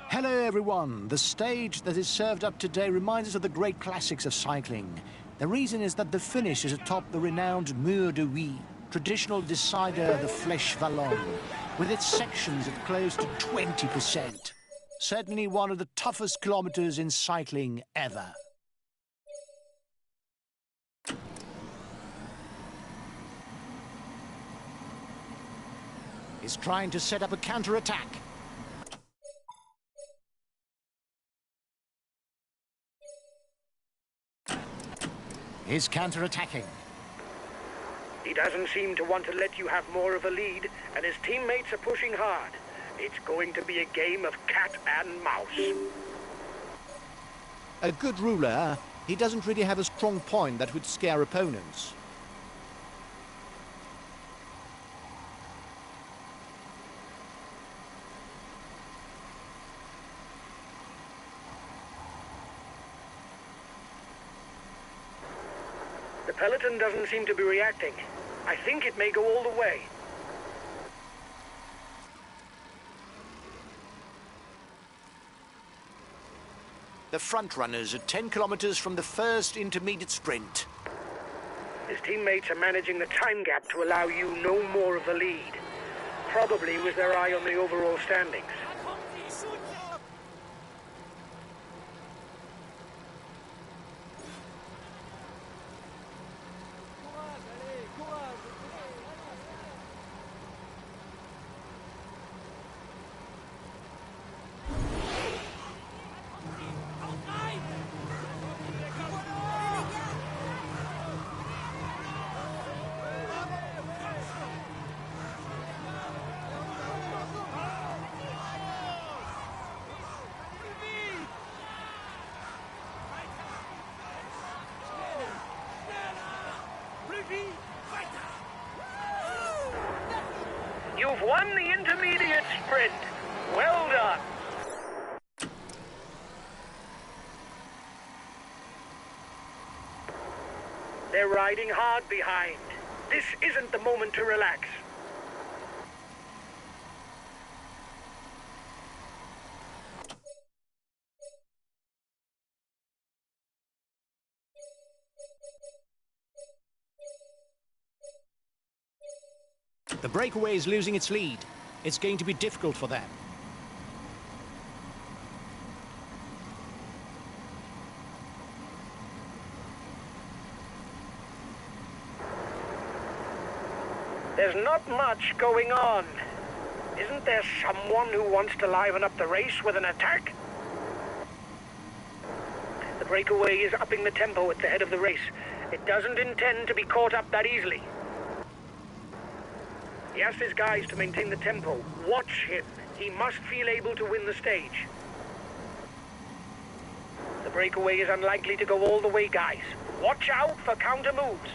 Hello everyone. The stage that is served up today reminds us of the great classics of cycling. The reason is that the finish is atop the renowned Mur de Huy, traditional decider of the Flèche Wallonne, with its sections of close to 20%. Certainly one of the toughest kilometers in cycling ever. He's trying to set up a counter-attack. He's counter-attacking. He doesn't seem to want to let you have more of a lead, and his teammates are pushing hard. It's going to be a game of cat and mouse. A good ruler, he doesn't really have a strong point that would scare opponents. The peloton doesn't seem to be reacting. I think it may go all the way. The front runners are 10 kilometers from the first intermediate sprint. His teammates are managing the time gap to allow you no more of the lead. Probably with their eye on the overall standings. You've won the intermediate sprint. Well done. They're riding hard behind. This isn't the moment to relax. The breakaway is losing its lead. It's going to be difficult for them. There's not much going on. Isn't there someone who wants to liven up the race with an attack? The breakaway is upping the tempo at the head of the race. It doesn't intend to be caught up that easily. He asked his guys to maintain the tempo. Watch him. He must feel able to win the stage. The breakaway is unlikely to go all the way, guys. Watch out for counter moves.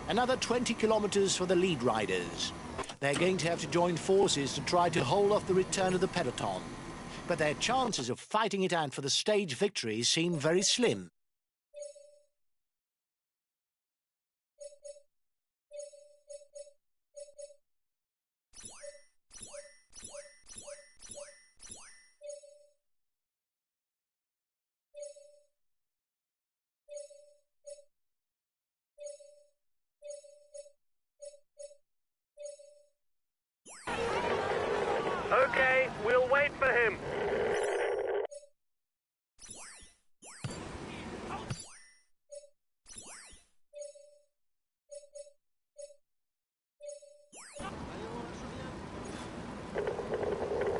Another 20 kilometers for the lead riders. They're going to have to join forces to try to hold off the return of the peloton. But their chances of fighting it out for the stage victory seem very slim. Okay, we'll wait for him.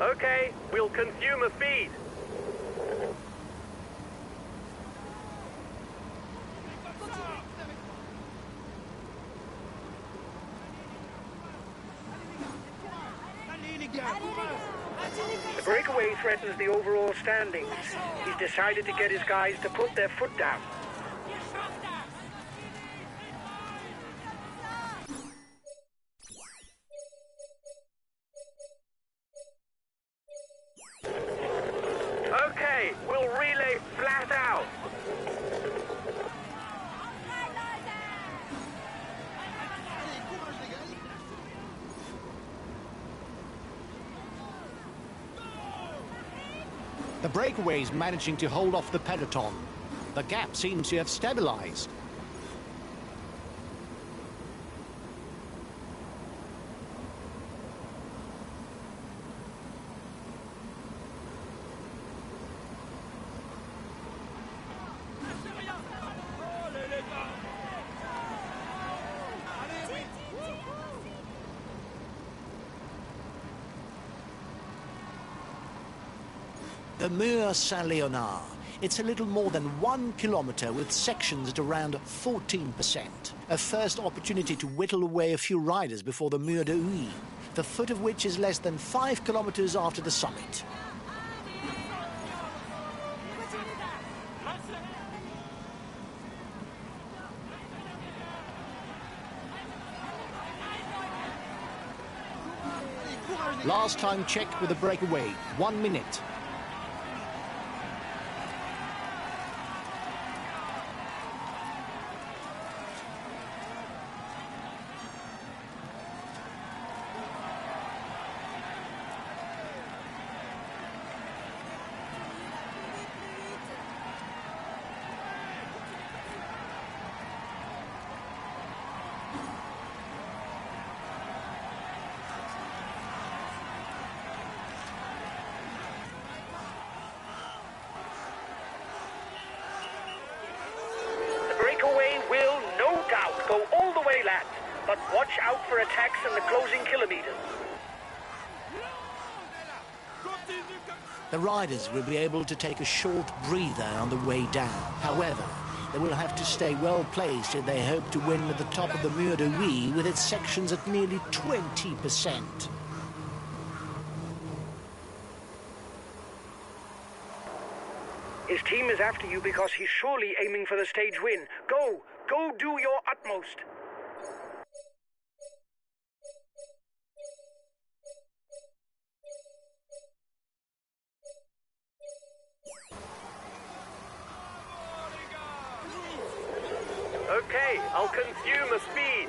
Okay, we'll consume a feed. The breakaway threatens the overall standings. He's decided to get his guys to put their foot down. Okay, we'll relay flat out. The breakaway is managing to hold off the peloton. The gap seems to have stabilized. The Mur Saint-Léonard. It's a little more than 1 kilometre with sections at around 14%. A first opportunity to whittle away a few riders before the Mur de Huy, the foot of which is less than 5 kilometres after the summit. Last time checked with the breakaway, 1 minute. Breakaway will, no doubt, go all the way, lads. But watch out for attacks in the closing kilometers. The riders will be able to take a short breather on the way down. However, they will have to stay well placed if they hope to win at the top of the Mur de Huy with its sections at nearly 20%. His team is after you because he's surely aiming for the stage win. Go! Go do your utmost. Okay, I'll consume a speed.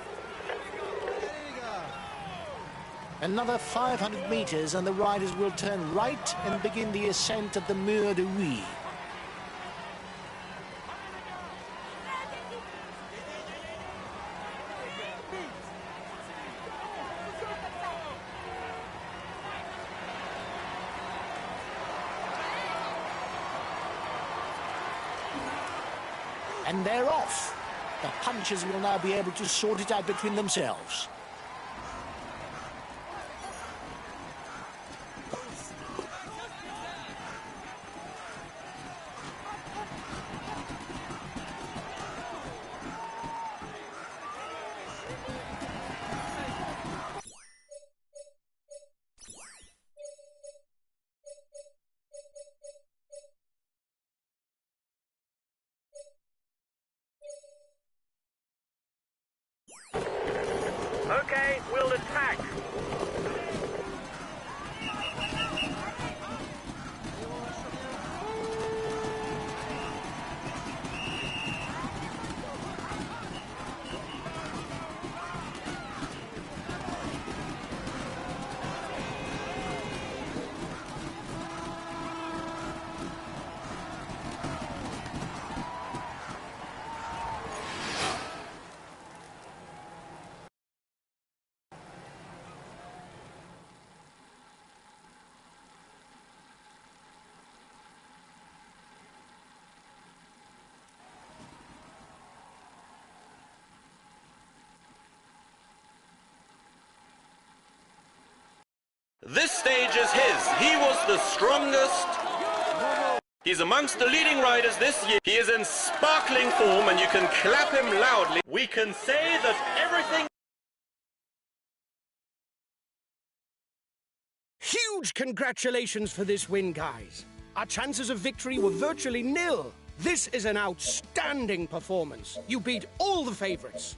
Another 500 meters and the riders will turn right and begin the ascent of the Mur de Huy. And they're off. The punchers will now be able to sort it out between themselves. Okay, we'll attack. This stage is his. He was the strongest. He's amongst the leading riders this year. He is in sparkling form and you can clap him loudly. We can say that everything... Huge congratulations for this win, guys. Our chances of victory were virtually nil. This is an outstanding performance. You beat all the favorites.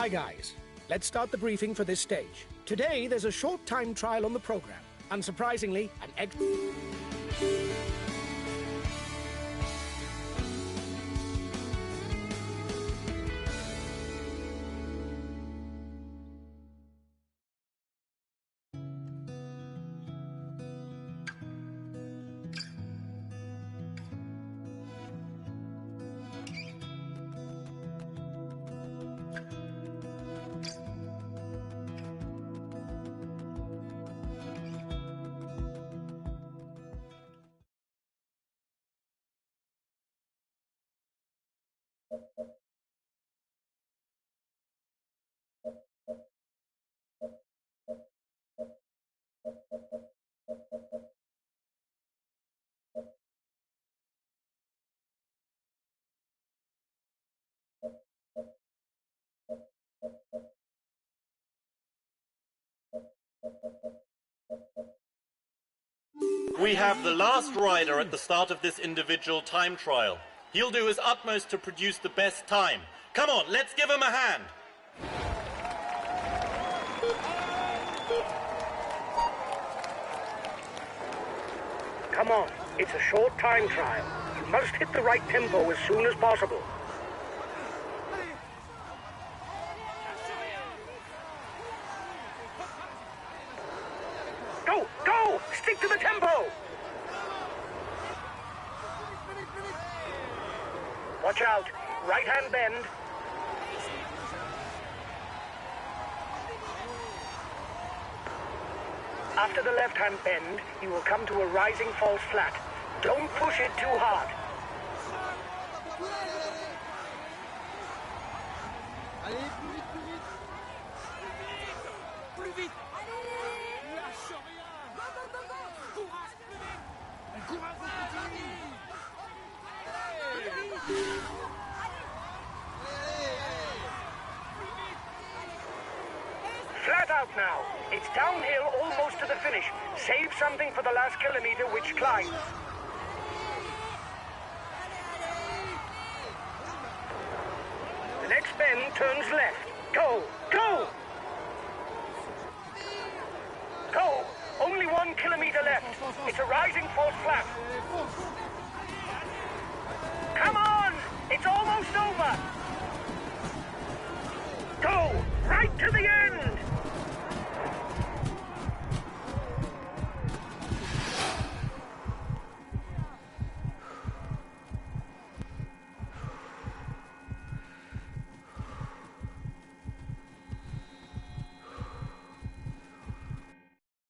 Hi guys, let's start the briefing for this stage. Today there's a short time trial on the program. Unsurprisingly, an We have the last rider at the start of this individual time trial. He'll do his utmost to produce the best time. Come on, let's give him a hand. Come on, it's a short time trial. You must hit the right tempo as soon as possible. Go, go! Stick to the tempo! Watch out, right-hand bend. After the left-hand bend, you will come to a rising false flat. Don't push it too hard. Allez, plus vite, plus vite. Plus vite. Allez. Lâche rien. Courage, plus vite. Courage, continue. Flat out now. It's downhill almost to the finish. Save something for the last kilometer, which climbs. The next bend turns left. Go! Go! Go! Only 1 kilometer left. It's a rising false flat. Come on! It's almost over! Go! Right to the end!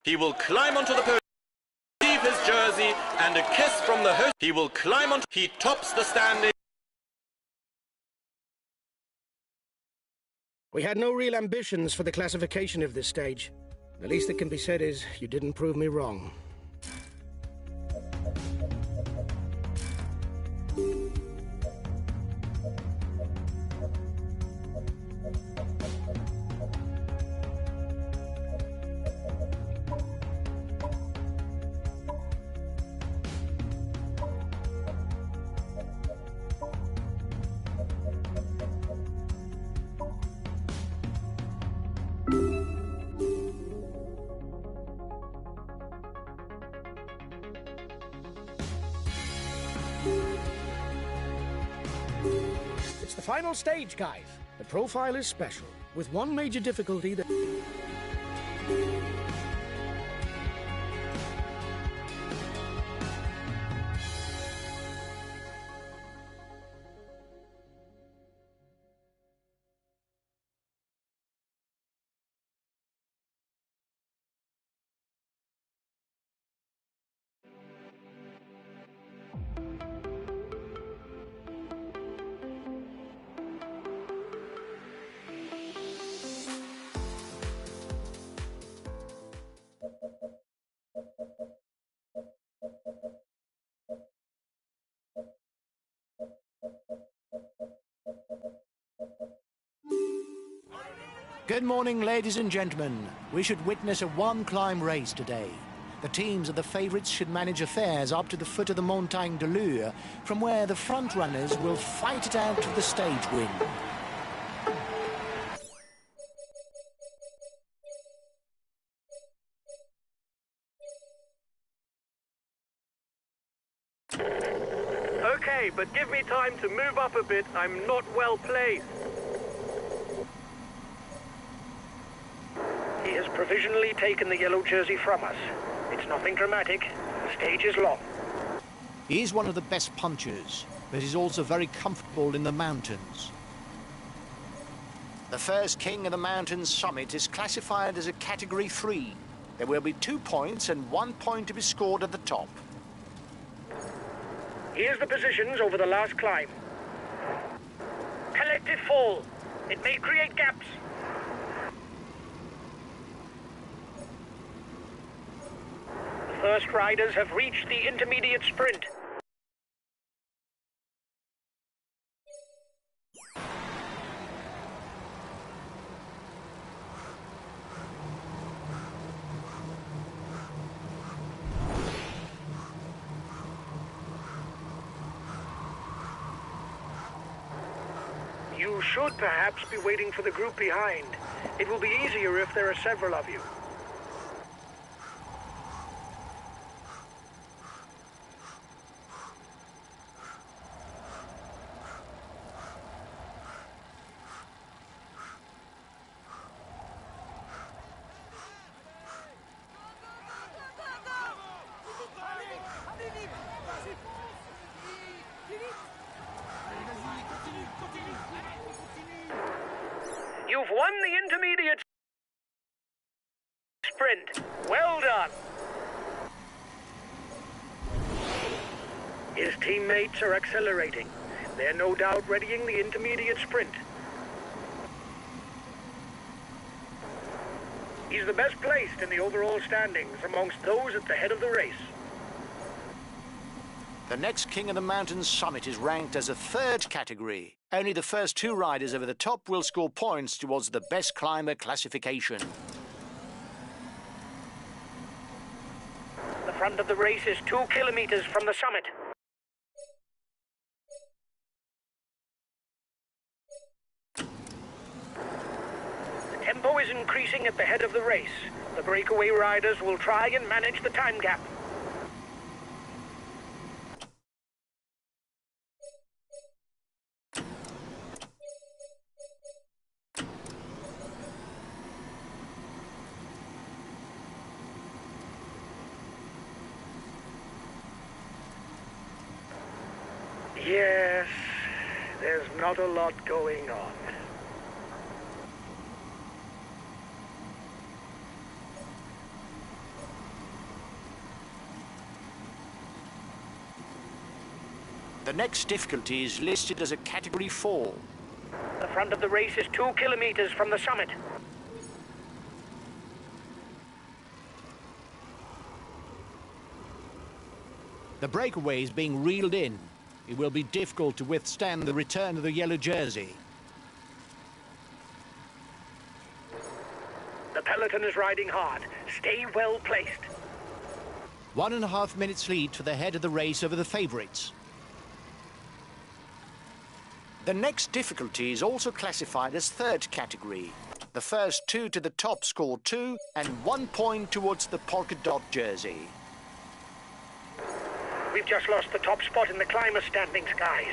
He will climb onto the podium, receive his jersey, and a kiss from the host. He will climb on. He tops the standing. We had no real ambitions for the classification of this stage. The least that can be said is you didn't prove me wrong. It's the final stage, guys. The profile is special, with one major difficulty that... Good morning, ladies and gentlemen. We should witness a one-climb race today. The teams of the favourites should manage affairs up to the foot of the Montagne de Lure, from where the front-runners will fight it out to the stage win. Okay, but give me time to move up a bit. I'm not well placed. He has provisionally taken the yellow jersey from us. It's nothing dramatic. The stage is long. He's one of the best punchers, but he's also very comfortable in the mountains. The first king of the mountain summit is classified as a Category 3. There will be 2 points and 1 point to be scored at the top. Here's the positions over the last climb. Collective fall. It may create gaps. The first riders have reached the intermediate sprint. You should perhaps be waiting for the group behind. It will be easier if there are several of you. You've won the intermediate sprint. Well done. His teammates are accelerating. They're no doubt readying the intermediate sprint. He's the best placed in the overall standings amongst those at the head of the race. The next King of the Mountains summit is ranked as a third category. Only the first two riders over the top will score points towards the best climber classification. The front of the race is 2 kilometers from the summit. The tempo is increasing at the head of the race. The breakaway riders will try and manage the time gap. Yes, there's not a lot going on. The next difficulty is listed as a Category 4. The front of the race is 2 kilometers from the summit. The breakaway is being reeled in. It will be difficult to withstand the return of the yellow jersey. The peloton is riding hard. Stay well placed. 1.5 minutes lead for the head of the race over the favourites. The next difficulty is also classified as third category. The first two to the top score 2 and 1 point towards the polka dot jersey. We've just lost the top spot in the climber standings, guys.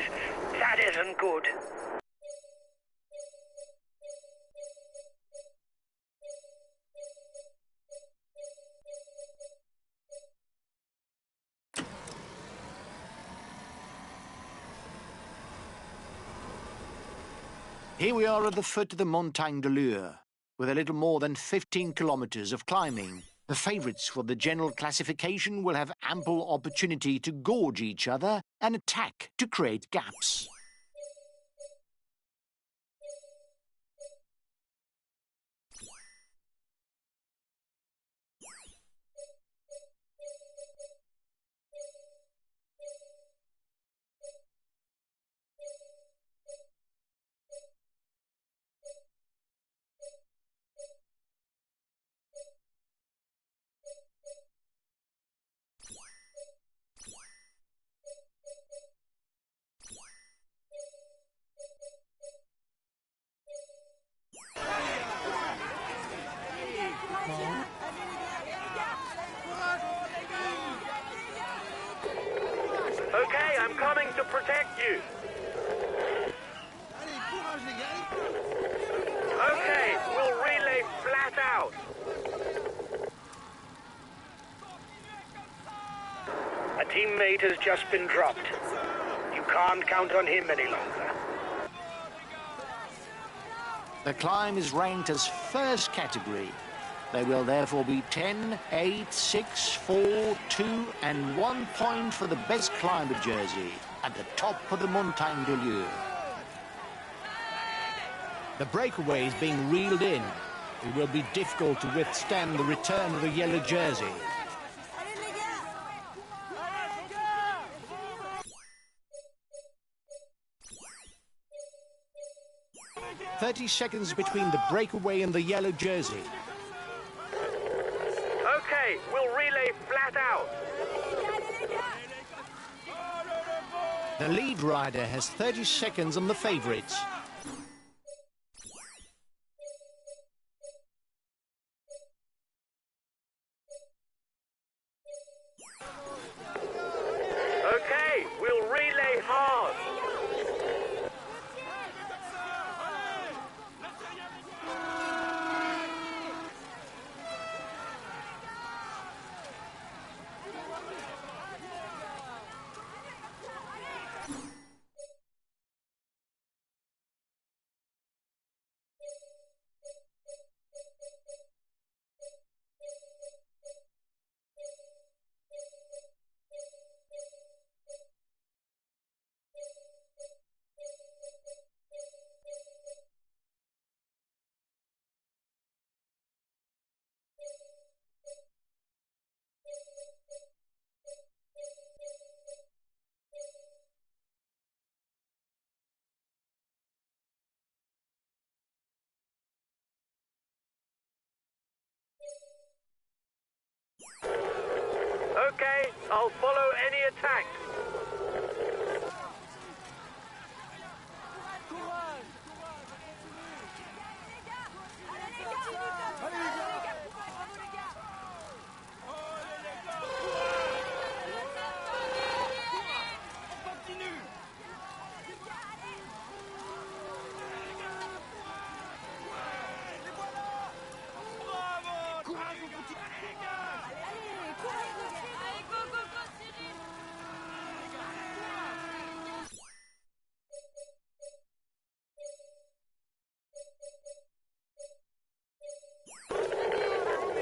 That isn't good. Here we are at the foot of the Montagne de Lure, with a little more than 15 kilometres of climbing. The favourites for the general classification will have ample opportunity to gorge each other and attack to create gaps. Okay, I'm coming to protect you. Okay, we'll relay flat out. A teammate has just been dropped. You can't count on him any longer. The climb is ranked as first category. There will therefore be 10, 8, 6, 4, 2 and 1 point for the best climber jersey at the top of the Montagne de Lure. The breakaway is being reeled in. It will be difficult to withstand the return of the yellow jersey. 30 seconds between the breakaway and the yellow jersey. Okay, we'll relay flat out. The lead rider has 30 seconds on the favourites. Okay, we'll relay hard. Okay, I'll follow any attack.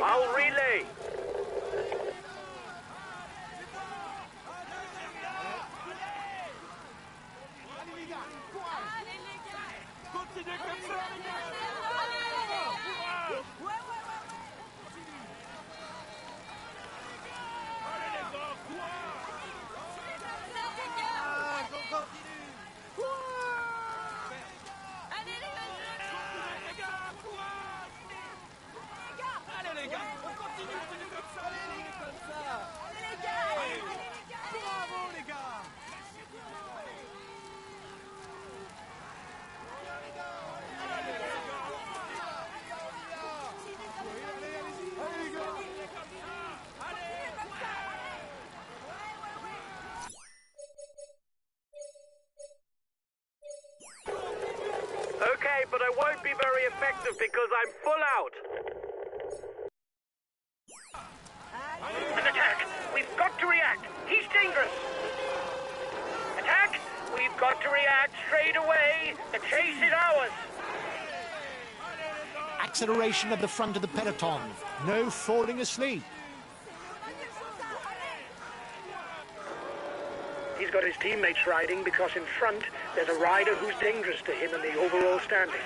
I'll relay. Continuez comme ça, les gars. Okay, but I won't be very effective because I'm full out. An attack! We've got to react! He's dangerous! Attack! We've got to react straight away! The chase is ours! Acceleration at the front of the peloton. No falling asleep. He's got his teammates riding because in front there's a rider who's dangerous to him in the overall standing.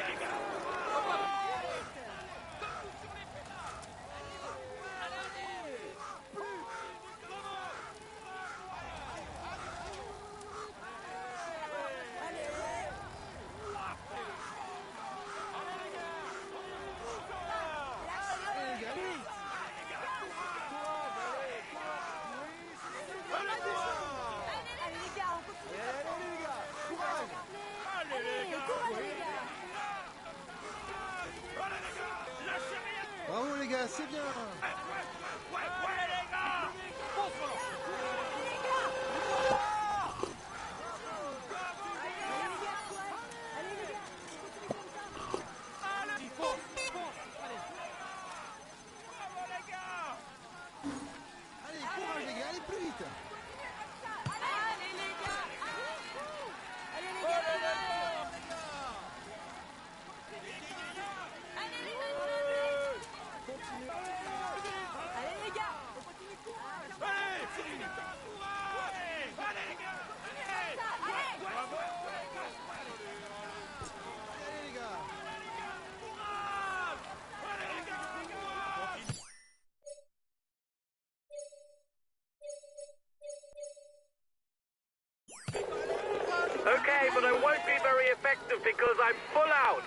Bravo les gars, c'est bien. Allez, courage les gars, allez plus vite. Okay, but I won't be very effective because I'm full out.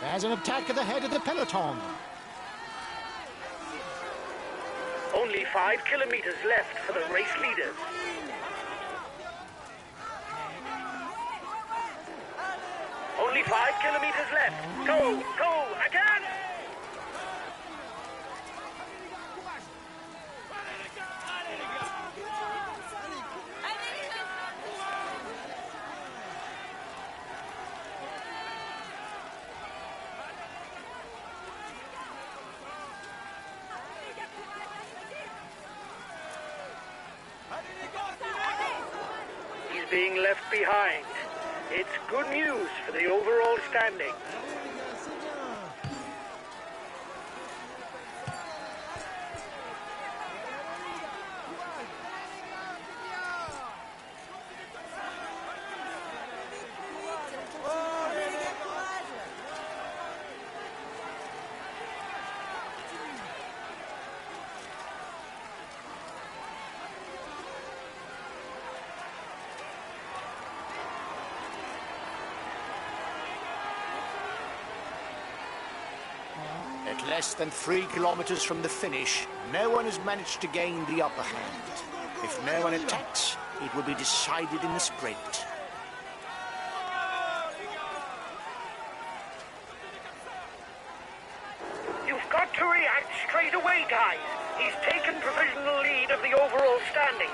There's an attack at the head of the peloton. Only 5 kilometers left for the race leaders. Only 5 kilometers left. Go, go, again! He's being left behind. It's good news for the overall standing. Less than 3 kilometers from the finish, no one has managed to gain the upper hand. If no one attacks, it will be decided in the sprint. You've got to react straight away, guys. He's taken provisional lead of the overall standings.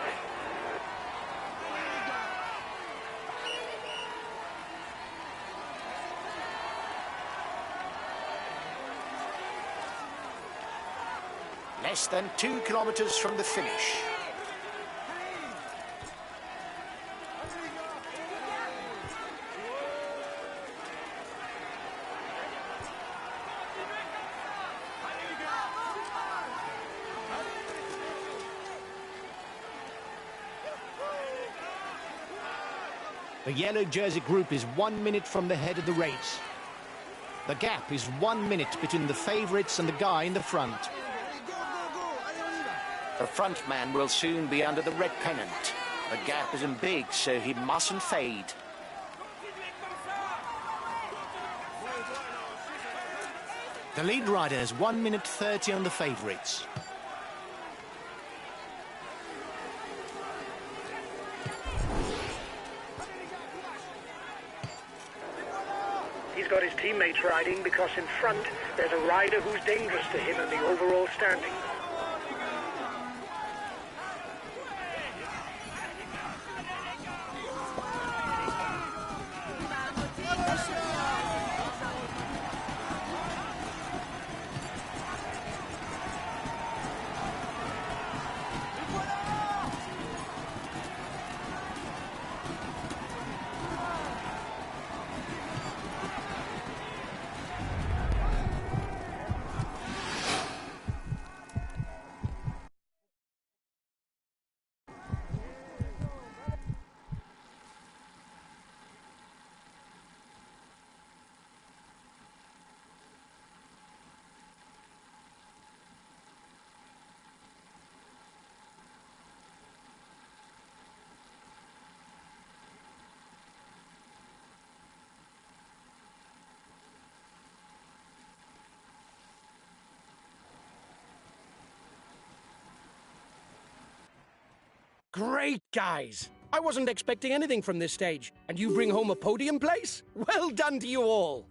Less than 2 kilometers from the finish. The yellow jersey group is 1 minute from the head of the race. The gap is 1 minute between the favourites and the guy in the front. The front man will soon be under the red pennant. The gap isn't big, so he mustn't fade. The lead rider has 1 minute 30 on the favourites. He's got his teammates riding because in front there's a rider who's dangerous to him in the overall standing. Great, guys! I wasn't expecting anything from this stage, and you bring home a podium place? Well done to you all!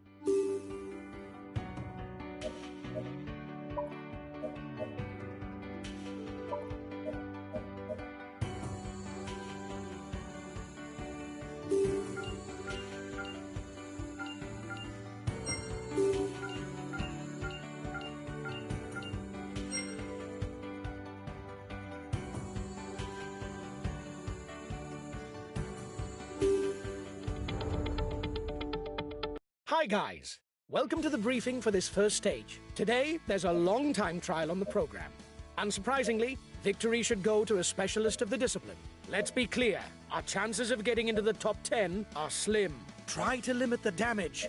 Hi guys, welcome to the briefing for this first stage. Today, there's a long time trial on the program. Unsurprisingly, victory should go to a specialist of the discipline. Let's be clear, our chances of getting into the top 10 are slim. Try to limit the damage.